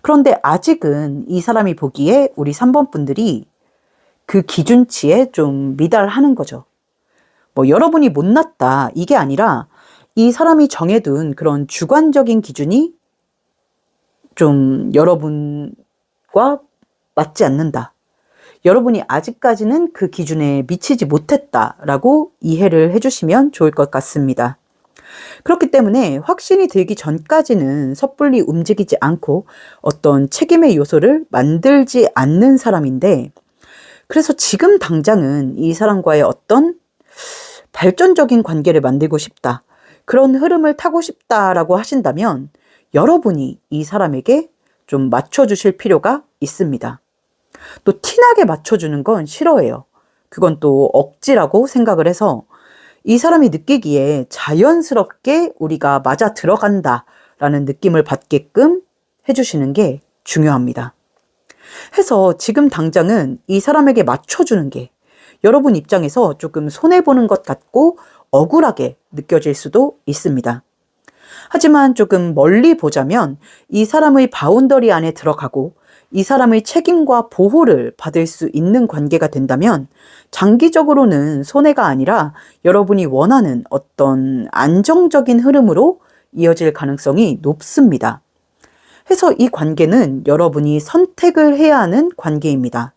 그런데 아직은 이 사람이 보기에 우리 3번 분들이 그 기준치에 좀 미달하는 거죠. 뭐 여러분이 못났다 이게 아니라 이 사람이 정해둔 그런 주관적인 기준이 좀 여러분과 맞지 않는다. 여러분이 아직까지는 그 기준에 미치지 못했다라고 이해를 해주시면 좋을 것 같습니다. 그렇기 때문에 확신이 들기 전까지는 섣불리 움직이지 않고 어떤 책임의 요소를 만들지 않는 사람인데, 그래서 지금 당장은 이 사람과의 어떤 발전적인 관계를 만들고 싶다, 그런 흐름을 타고 싶다라고 하신다면 여러분이 이 사람에게 좀 맞춰주실 필요가 있습니다. 또 티나게 맞춰주는 건 싫어해요. 그건 또 억지라고 생각을 해서 이 사람이 느끼기에 자연스럽게 우리가 맞아 들어간다라는 느낌을 받게끔 해주시는 게 중요합니다. 해서 지금 당장은 이 사람에게 맞춰주는 게 여러분 입장에서 조금 손해보는 것 같고 억울하게 느껴질 수도 있습니다. 하지만 조금 멀리 보자면 이 사람의 바운더리 안에 들어가고 이 사람의 책임과 보호를 받을 수 있는 관계가 된다면 장기적으로는 손해가 아니라 여러분이 원하는 어떤 안정적인 흐름으로 이어질 가능성이 높습니다. 해서 이 관계는 여러분이 선택을 해야 하는 관계입니다.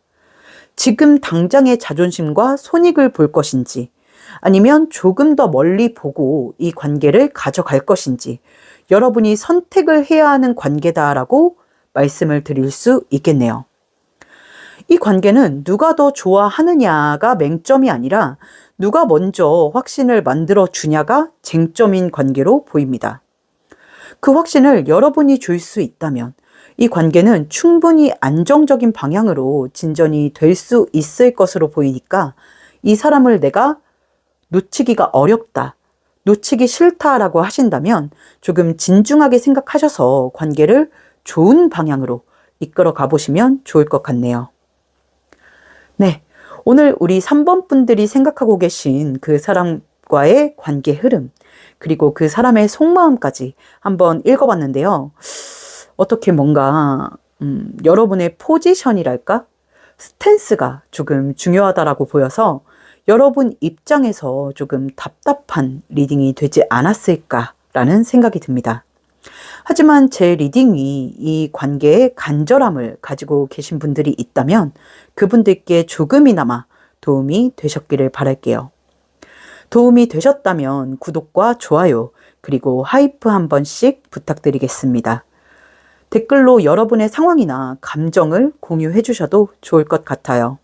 지금 당장의 자존심과 손익을 볼 것인지 아니면 조금 더 멀리 보고 이 관계를 가져갈 것인지 여러분이 선택을 해야 하는 관계다라고 말씀을 드릴 수 있겠네요. 이 관계는 누가 더 좋아하느냐가 맹점이 아니라 누가 먼저 확신을 만들어 주냐가 쟁점인 관계로 보입니다. 그 확신을 여러분이 줄 수 있다면 이 관계는 충분히 안정적인 방향으로 진전이 될 수 있을 것으로 보이니까 이 사람을 내가 놓치기가 어렵다, 놓치기 싫다라고 하신다면 조금 진중하게 생각하셔서 관계를 좋은 방향으로 이끌어 가보시면 좋을 것 같네요. 네, 오늘 우리 3번 분들이 생각하고 계신 그 사람과의 관계 흐름, 그리고 그 사람의 속마음까지 한번 읽어봤는데요. 어떻게 뭔가 여러분의 포지션이랄까? 스탠스가 조금 중요하다라고 보여서 여러분 입장에서 조금 답답한 리딩이 되지 않았을까라는 생각이 듭니다. 하지만 제 리딩이 이 관계의 간절함을 가지고 계신 분들이 있다면 그분들께 조금이나마 도움이 되셨기를 바랄게요. 도움이 되셨다면 구독과 좋아요 그리고 하이프 한 번씩 부탁드리겠습니다. 댓글로 여러분의 상황이나 감정을 공유해 주셔도 좋을 것 같아요.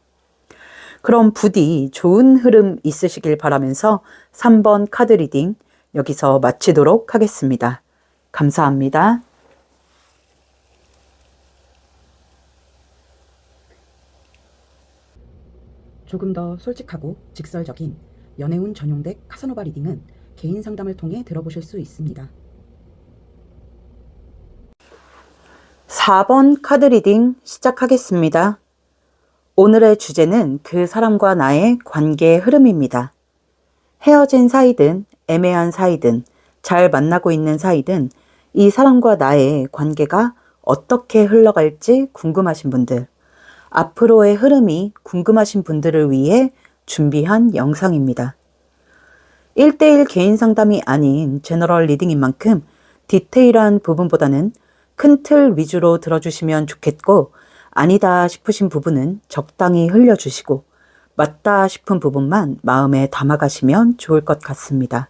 그럼 부디 좋은 흐름 있으시길 바라면서 3번 카드 리딩 여기서 마치도록 하겠습니다. 감사합니다. 조금 더 솔직하고 직설적인 연애운 전용덱 카사노바 리딩은 개인 상담을 통해 들어보실 수 있습니다. 4번 카드 리딩 시작하겠습니다. 오늘의 주제는 그 사람과 나의 관계의 흐름입니다. 헤어진 사이든 애매한 사이든 잘 만나고 있는 사이든 이 사람과 나의 관계가 어떻게 흘러갈지 궁금하신 분들, 앞으로의 흐름이 궁금하신 분들을 위해 준비한 영상입니다. 1대1 개인 상담이 아닌 제너럴 리딩인 만큼 디테일한 부분보다는 큰 틀 위주로 들어주시면 좋겠고 아니다 싶으신 부분은 적당히 흘려주시고 맞다 싶은 부분만 마음에 담아가시면 좋을 것 같습니다.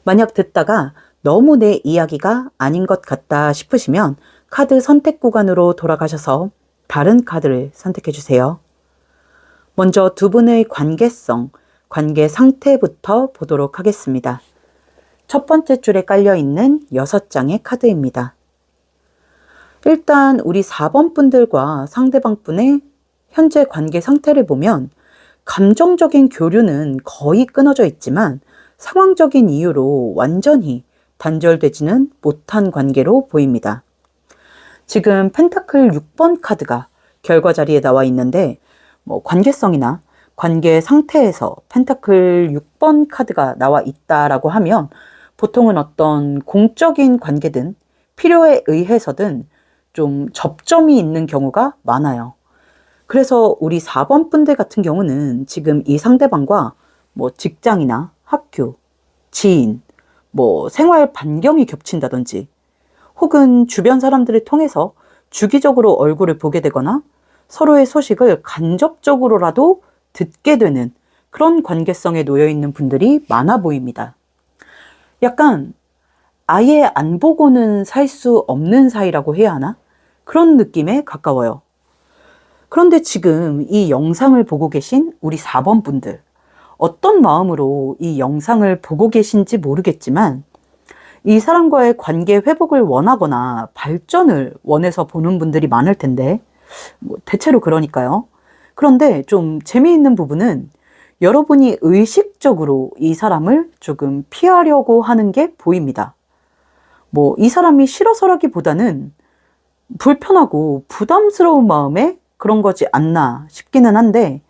만약 듣다가 너무 내 이야기가 아닌 것 같다 싶으시면 카드 선택 구간으로 돌아가셔서 다른 카드를 선택해 주세요. 먼저 두 분의 관계성, 관계 상태부터 보도록 하겠습니다. 첫 번째 줄에 깔려 있는 6장의 카드입니다. 일단 우리 4번 분들과 상대방 분의 현재 관계 상태를 보면 감정적인 교류는 거의 끊어져 있지만 상황적인 이유로 완전히 단절되지는 못한 관계로 보입니다. 지금 펜타클 6번 카드가 결과 자리에 나와 있는데 관계성이나 관계 상태에서 펜타클 6번 카드가 나와 있다라고 하면 보통은 어떤 공적인 관계든 필요에 의해서든 좀 접점이 있는 경우가 많아요. 그래서 우리 4번 분들 같은 경우는 지금 이 상대방과 직장이나 학교, 지인, 생활 반경이 겹친다든지 혹은 주변 사람들을 통해서 주기적으로 얼굴을 보게 되거나 서로의 소식을 간접적으로라도 듣게 되는 그런 관계성에 놓여 있는 분들이 많아 보입니다. 약간 아예 안 보고는 살 수 없는 사이라고 해야 하나? 그런 느낌에 가까워요. 그런데 지금 이 영상을 보고 계신 우리 4번 분들, 어떤 마음으로 이 영상을 보고 계신지 모르겠지만 이 사람과의 관계 회복을 원하거나 발전을 원해서 보는 분들이 많을 텐데 대체로 그러니까요. 그런데 좀 재미있는 부분은 여러분이 의식적으로 이 사람을 조금 피하려고 하는 게 보입니다. 이 사람이 싫어서라기보다는 불편하고 부담스러운 마음에 그런 거지 않나 싶기는 한데,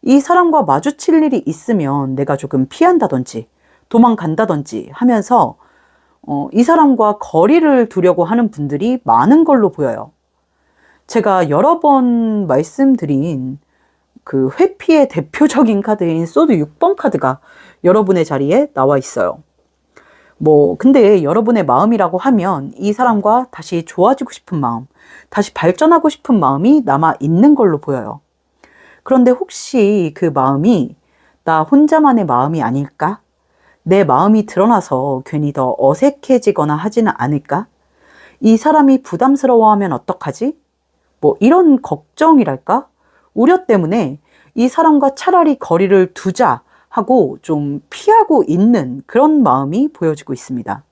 이 사람과 마주칠 일이 있으면 내가 조금 피한다든지 도망간다든지 하면서 이 사람과 거리를 두려고 하는 분들이 많은 걸로 보여요. 제가 여러 번 말씀드린 그 회피의 대표적인 카드인 소드 6번 카드가 여러분의 자리에 나와 있어요. 근데 여러분의 마음이라고 하면 이 사람과 다시 좋아지고 싶은 마음, 다시 발전하고 싶은 마음이 남아 있는 걸로 보여요. 그런데 혹시 그 마음이 나 혼자만의 마음이 아닐까? 내 마음이 드러나서 괜히 더 어색해지거나 하지는 않을까? 이 사람이 부담스러워하면 어떡하지? 이런 걱정이랄까? 우려 때문에 이 사람과 차라리 거리를 두자 하고 좀 피하고 있는 그런 마음이 보여지고 있습니다.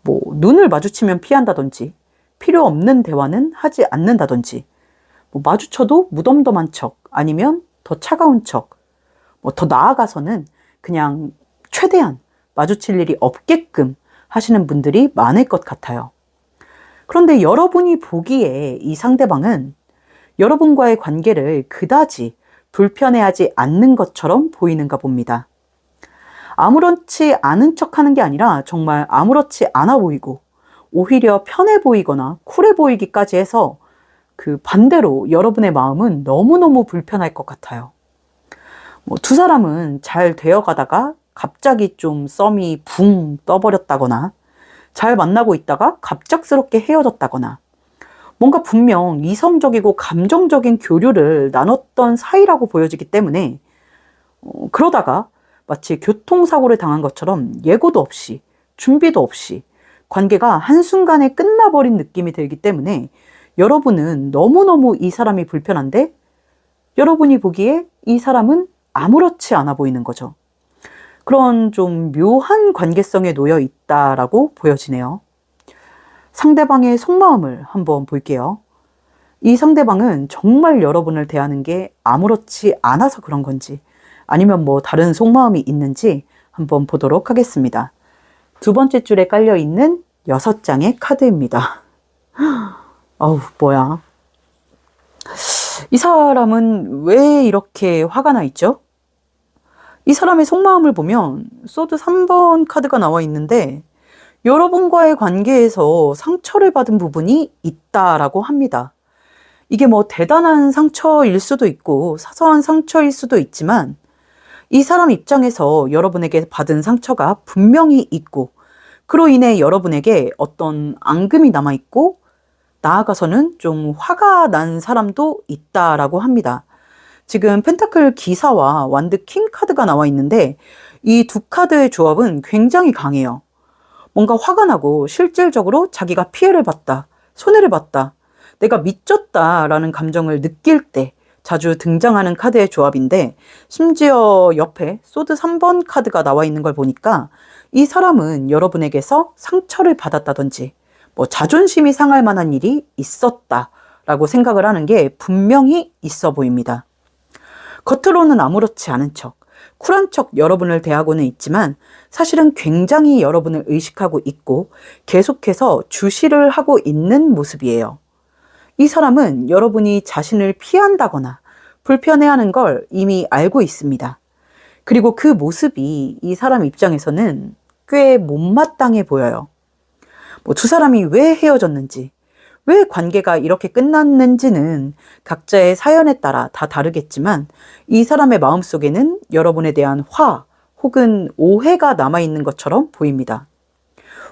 눈을 마주치면 피한다든지, 필요 없는 대화는 하지 않는다든지, 마주쳐도 무덤덤한 척, 아니면 더 차가운 척, 더 나아가서는 그냥 최대한 마주칠 일이 없게끔 하시는 분들이 많을 것 같아요. 그런데 여러분이 보기에 이 상대방은 여러분과의 관계를 그다지 불편해하지 않는 것처럼 보이는가 봅니다. 아무렇지 않은 척 하는 게 아니라 정말 아무렇지 않아 보이고 오히려 편해 보이거나 쿨해 보이기까지 해서 그 반대로 여러분의 마음은 너무너무 불편할 것 같아요. 두 사람은 잘 되어가다가 갑자기 좀 썸이 붕 떠버렸다거나 잘 만나고 있다가 갑작스럽게 헤어졌다거나 뭔가 분명 이성적이고 감정적인 교류를 나눴던 사이라고 보여지기 때문에 그러다가 마치 교통사고를 당한 것처럼 예고도 없이 준비도 없이 관계가 한순간에 끝나버린 느낌이 들기 때문에 여러분은 너무너무 이 사람이 불편한데 여러분이 보기에 이 사람은 아무렇지 않아 보이는 거죠. 그런 좀 묘한 관계성에 놓여 있다라고 보여지네요. 상대방의 속마음을 한번 볼게요. 이 상대방은 정말 여러분을 대하는 게 아무렇지 않아서 그런 건지 아니면 다른 속마음이 있는지 한번 보도록 하겠습니다. 두 번째 줄에 깔려있는 6장의 카드입니다. 뭐야. 이 사람은 왜 이렇게 화가 나 있죠? 이 사람의 속마음을 보면 소드 3번 카드가 나와 있는데 여러분과의 관계에서 상처를 받은 부분이 있다라고 합니다. 이게 대단한 상처일 수도 있고 사소한 상처일 수도 있지만 이 사람 입장에서 여러분에게 받은 상처가 분명히 있고 그로 인해 여러분에게 어떤 앙금이 남아있고 나아가서는 좀 화가 난 사람도 있다라고 합니다. 지금 펜타클 기사와 완드 킹 카드가 나와 있는데 이 두 카드의 조합은 굉장히 강해요. 뭔가 화가 나고 실질적으로 자기가 피해를 봤다, 손해를 봤다, 내가 미쳤다라는 감정을 느낄 때 자주 등장하는 카드의 조합인데 심지어 옆에 소드 3번 카드가 나와 있는 걸 보니까 이 사람은 여러분에게서 상처를 받았다든지 자존심이 상할 만한 일이 있었다라고 생각을 하는 게 분명히 있어 보입니다. 겉으로는 아무렇지 않은 척, 쿨한 척 여러분을 대하고는 있지만 사실은 굉장히 여러분을 의식하고 있고 계속해서 주시를 하고 있는 모습이에요. 이 사람은 여러분이 자신을 피한다거나 불편해하는 걸 이미 알고 있습니다. 그리고 그 모습이 이 사람 입장에서는 꽤 못마땅해 보여요. 두 사람이 왜 헤어졌는지, 왜 관계가 이렇게 끝났는지는 각자의 사연에 따라 다 다르겠지만 이 사람의 마음속에는 여러분에 대한 화 혹은 오해가 남아있는 것처럼 보입니다.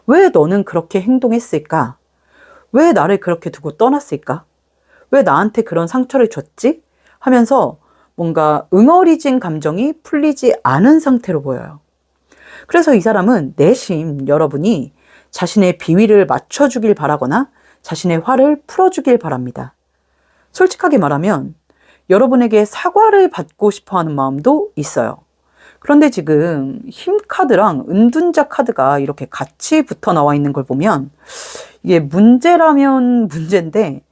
왜 너는 그렇게 행동했을까? 왜 나를 그렇게 두고 떠났을까? 왜 나한테 그런 상처를 줬지? 하면서 뭔가 응어리진 감정이 풀리지 않은 상태로 보여요. 그래서 이 사람은 내심 여러분이 자신의 비위를 맞춰주길 바라거나 자신의 화를 풀어주길 바랍니다. 솔직하게 말하면 여러분에게 사과를 받고 싶어하는 마음도 있어요. 그런데 지금 힘 카드랑 은둔자 카드가 이렇게 같이 붙어 나와 있는 걸 보면 이게 문제라면 문제인데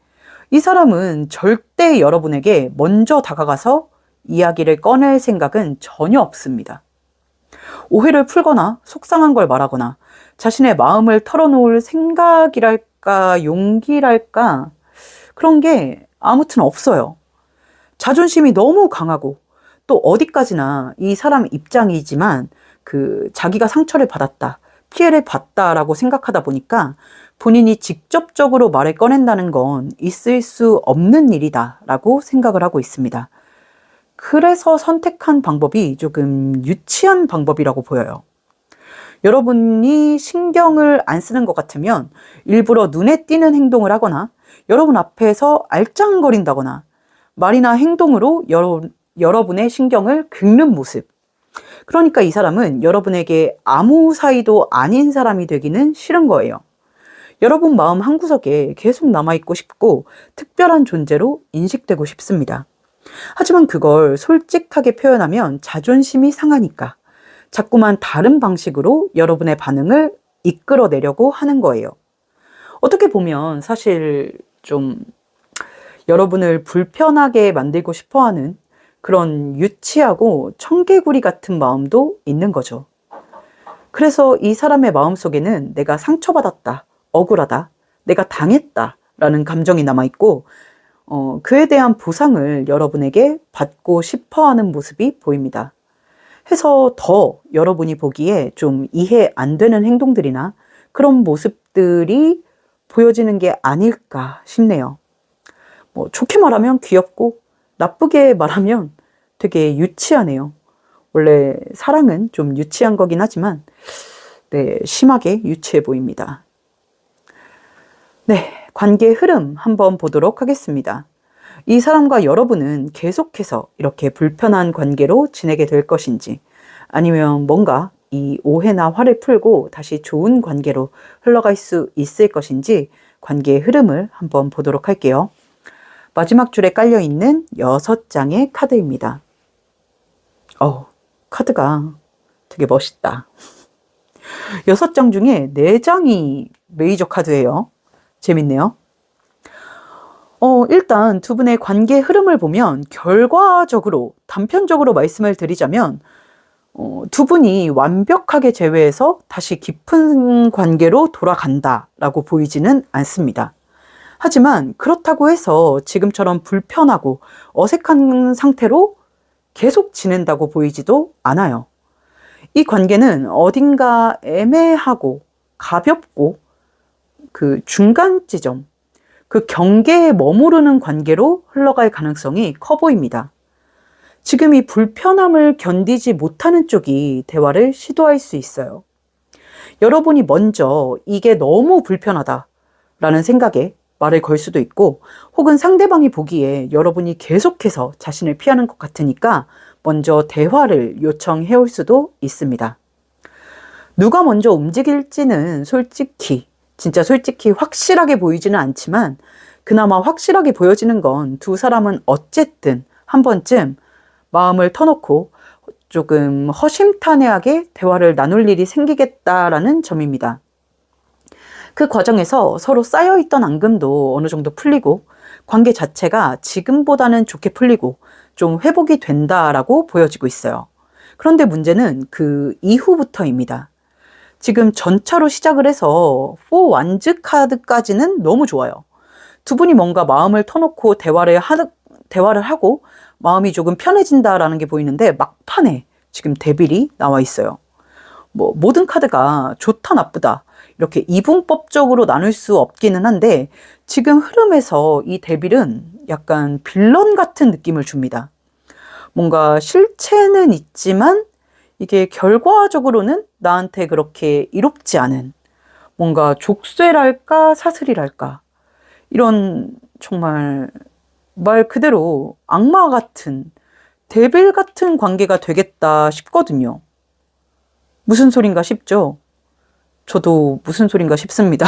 이 사람은 절대 여러분에게 먼저 다가가서 이야기를 꺼낼 생각은 전혀 없습니다. 오해를 풀거나 속상한 걸 말하거나 자신의 마음을 털어놓을 생각이랄까 용기랄까, 용기랄까, 그런 게 아무튼 없어요. 자존심이 너무 강하고, 또 어디까지나 이 사람 입장이지만 자기가 상처를 받았다, 피해를 봤다라고 생각하다 보니까 본인이 직접적으로 말을 꺼낸다는 건 있을 수 없는 일이다라고 생각을 하고 있습니다. 그래서 선택한 방법이 조금 유치한 방법이라고 보여요. 여러분이 신경을 안 쓰는 것 같으면 일부러 눈에 띄는 행동을 하거나 여러분 앞에서 알짱거린다거나 말이나 행동으로 여러분의 신경을 긁는 모습. 그러니까 이 사람은 여러분에게 아무 사이도 아닌 사람이 되기는 싫은 거예요. 여러분 마음 한구석에 계속 남아있고 싶고 특별한 존재로 인식되고 싶습니다. 하지만 그걸 솔직하게 표현하면 자존심이 상하니까 자꾸만 다른 방식으로 여러분의 반응을 이끌어내려고 하는 거예요. 어떻게 보면 사실 좀 여러분을 불편하게 만들고 싶어하는 그런 유치하고 청개구리 같은 마음도 있는 거죠. 그래서 이 사람의 마음속에는 내가 상처받았다, 억울하다, 내가 당했다 라는 감정이 남아있고 그에 대한 보상을 여러분에게 받고 싶어하는 모습이 보입니다. 해서 더 여러분이 보기에 좀 이해 안 되는 행동들이나 그런 모습들이 보여지는 게 아닐까 싶네요. 좋게 말하면 귀엽고 나쁘게 말하면 되게 유치하네요. 원래 사랑은 좀 유치한 거긴 하지만 네, 심하게 유치해 보입니다. 네, 관계 흐름 한번 보도록 하겠습니다. 이 사람과 여러분은 계속해서 이렇게 불편한 관계로 지내게 될 것인지 아니면 뭔가 이 오해나 화를 풀고 다시 좋은 관계로 흘러갈 수 있을 것인지 관계의 흐름을 한번 보도록 할게요. 마지막 줄에 깔려있는 6장의 카드입니다. 카드가 되게 멋있다. 6장 중에 4장이 메이저 카드예요. 재밌네요. 일단 두 분의 관계 흐름을 보면 결과적으로 단편적으로 말씀을 드리자면 두 분이 완벽하게 재회해서 다시 깊은 관계로 돌아간다라고 보이지는 않습니다. 하지만 그렇다고 해서 지금처럼 불편하고 어색한 상태로 계속 지낸다고 보이지도 않아요. 이 관계는 어딘가 애매하고 가볍고 그 중간 지점, 그 경계에 머무르는 관계로 흘러갈 가능성이 커 보입니다. 지금 이 불편함을 견디지 못하는 쪽이 대화를 시도할 수 있어요. 여러분이 먼저 이게 너무 불편하다라는 생각에 말을 걸 수도 있고 혹은 상대방이 보기에 여러분이 계속해서 자신을 피하는 것 같으니까 먼저 대화를 요청해 올 수도 있습니다. 누가 먼저 움직일지는 진짜 솔직히 확실하게 보이지는 않지만 그나마 확실하게 보여지는 건 두 사람은 어쨌든 한 번쯤 마음을 터놓고 조금 허심탄회하게 대화를 나눌 일이 생기겠다라는 점입니다. 그 과정에서 서로 쌓여있던 앙금도 어느 정도 풀리고 관계 자체가 지금보다는 좋게 풀리고 좀 회복이 된다라고 보여지고 있어요. 그런데 문제는 그 이후부터입니다. 지금 전차로 시작을 해서 4 완즈 카드까지는 너무 좋아요. 두 분이 뭔가 마음을 터놓고 대화를 하고 마음이 조금 편해진다라는 게 보이는데 막판에 지금 데빌이 나와 있어요. 모든 카드가 좋다 나쁘다 이렇게 이분법적으로 나눌 수 없기는 한데 지금 흐름에서 이 데빌은 약간 빌런 같은 느낌을 줍니다. 뭔가 실체는 있지만 이게 결과적으로는 나한테 그렇게 이롭지 않은 뭔가 족쇄랄까 사슬이랄까 이런 정말 말 그대로 악마 같은 데빌 같은 관계가 되겠다 싶거든요. 무슨 소린가 싶죠? 저도 무슨 소린가 싶습니다.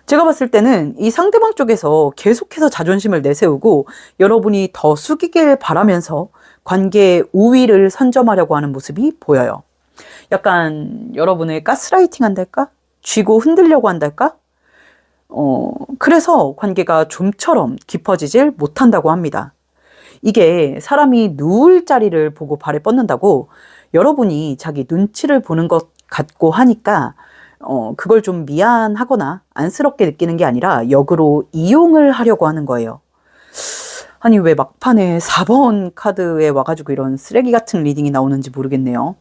제가 봤을 때는 이 상대방 쪽에서 계속해서 자존심을 내세우고 여러분이 더 숙이길 바라면서 관계의 우위를 선점하려고 하는 모습이 보여요. 약간 여러분을 가스라이팅 한달까? 쥐고 흔들려고 한달까? 그래서 관계가 좀처럼 깊어지질 못한다고 합니다. 이게 사람이 누울 자리를 보고 발을 뻗는다고 여러분이 자기 눈치를 보는 것 같고 하니까 그걸 좀 미안하거나 안쓰럽게 느끼는 게 아니라 역으로 이용을 하려고 하는 거예요. 아니, 왜 막판에 4번 카드에 와가지고 이런 쓰레기 같은 리딩이 나오는지 모르겠네요.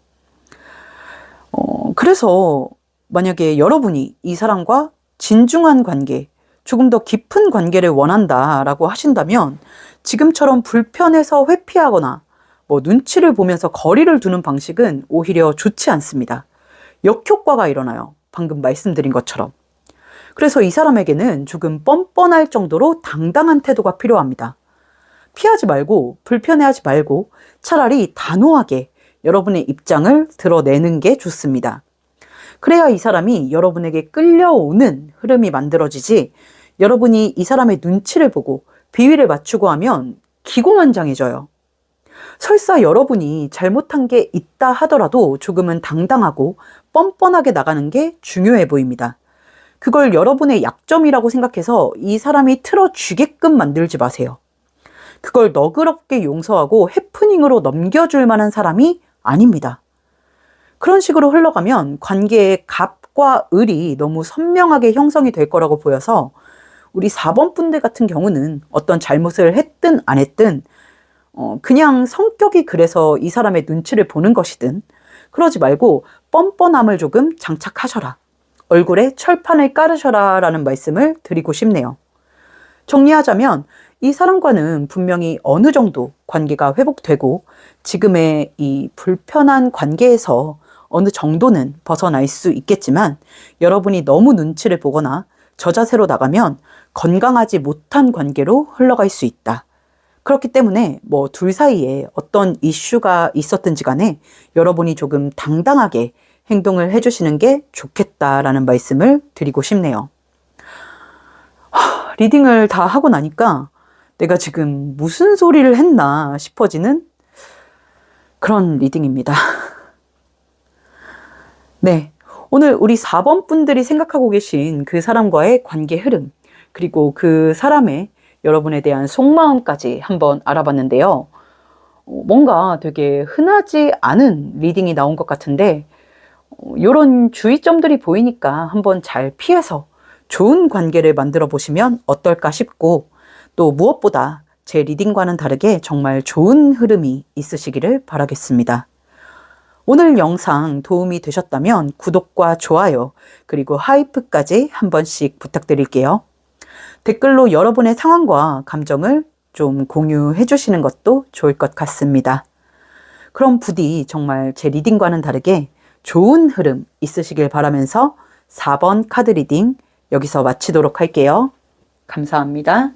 그래서 만약에 여러분이 이 사람과 진중한 관계, 조금 더 깊은 관계를 원한다라고 하신다면 지금처럼 불편해서 회피하거나 뭐 눈치를 보면서 거리를 두는 방식은 오히려 좋지 않습니다. 역효과가 일어나요. 방금 말씀드린 것처럼. 그래서 이 사람에게는 조금 뻔뻔할 정도로 당당한 태도가 필요합니다. 피하지 말고 불편해하지 말고 차라리 단호하게 여러분의 입장을 드러내는 게 좋습니다. 그래야 이 사람이 여러분에게 끌려오는 흐름이 만들어지지 여러분이 이 사람의 눈치를 보고 비위를 맞추고 하면 기고만장해져요. 설사 여러분이 잘못한 게 있다 하더라도 조금은 당당하고 뻔뻔하게 나가는 게 중요해 보입니다. 그걸 여러분의 약점이라고 생각해서 이 사람이 틀어쥐게끔 만들지 마세요. 그걸 너그럽게 용서하고 해프닝으로 넘겨줄 만한 사람이 아닙니다. 그런 식으로 흘러가면 관계의 갑과 을이 너무 선명하게 형성이 될 거라고 보여서 우리 4번 분들 같은 경우는 어떤 잘못을 했든 안 했든 그냥 성격이 그래서 이 사람의 눈치를 보는 것이든 그러지 말고 뻔뻔함을 조금 장착하셔라. 얼굴에 철판을 깔으셔라 라는 말씀을 드리고 싶네요. 정리하자면 이 사람과는 분명히 어느 정도 관계가 회복되고 지금의 이 불편한 관계에서 어느 정도는 벗어날 수 있겠지만 여러분이 너무 눈치를 보거나 저자세로 나가면 건강하지 못한 관계로 흘러갈 수 있다. 그렇기 때문에 뭐 둘 사이에 어떤 이슈가 있었든지 간에 여러분이 조금 당당하게 행동을 해주시는 게 좋겠다라는 말씀을 드리고 싶네요. 리딩을 다 하고 나니까 내가 지금 무슨 소리를 했나 싶어지는 그런 리딩입니다. 네, 오늘 우리 4번 분들이 생각하고 계신 그 사람과의 관계 흐름, 그리고 그 사람의 여러분에 대한 속마음까지 한번 알아봤는데요. 뭔가 되게 흔하지 않은 리딩이 나온 것 같은데 이런 주의점들이 보이니까 한번 잘 피해서 좋은 관계를 만들어 보시면 어떨까 싶고 또 무엇보다 제 리딩과는 다르게 정말 좋은 흐름이 있으시기를 바라겠습니다. 오늘 영상 도움이 되셨다면 구독과 좋아요 그리고 하이프까지 한 번씩 부탁드릴게요. 댓글로 여러분의 상황과 감정을 좀 공유해 주시는 것도 좋을 것 같습니다. 그럼 부디 정말 제 리딩과는 다르게 좋은 흐름 있으시길 바라면서 4번 카드 리딩 여기서 마치도록 할게요. 감사합니다.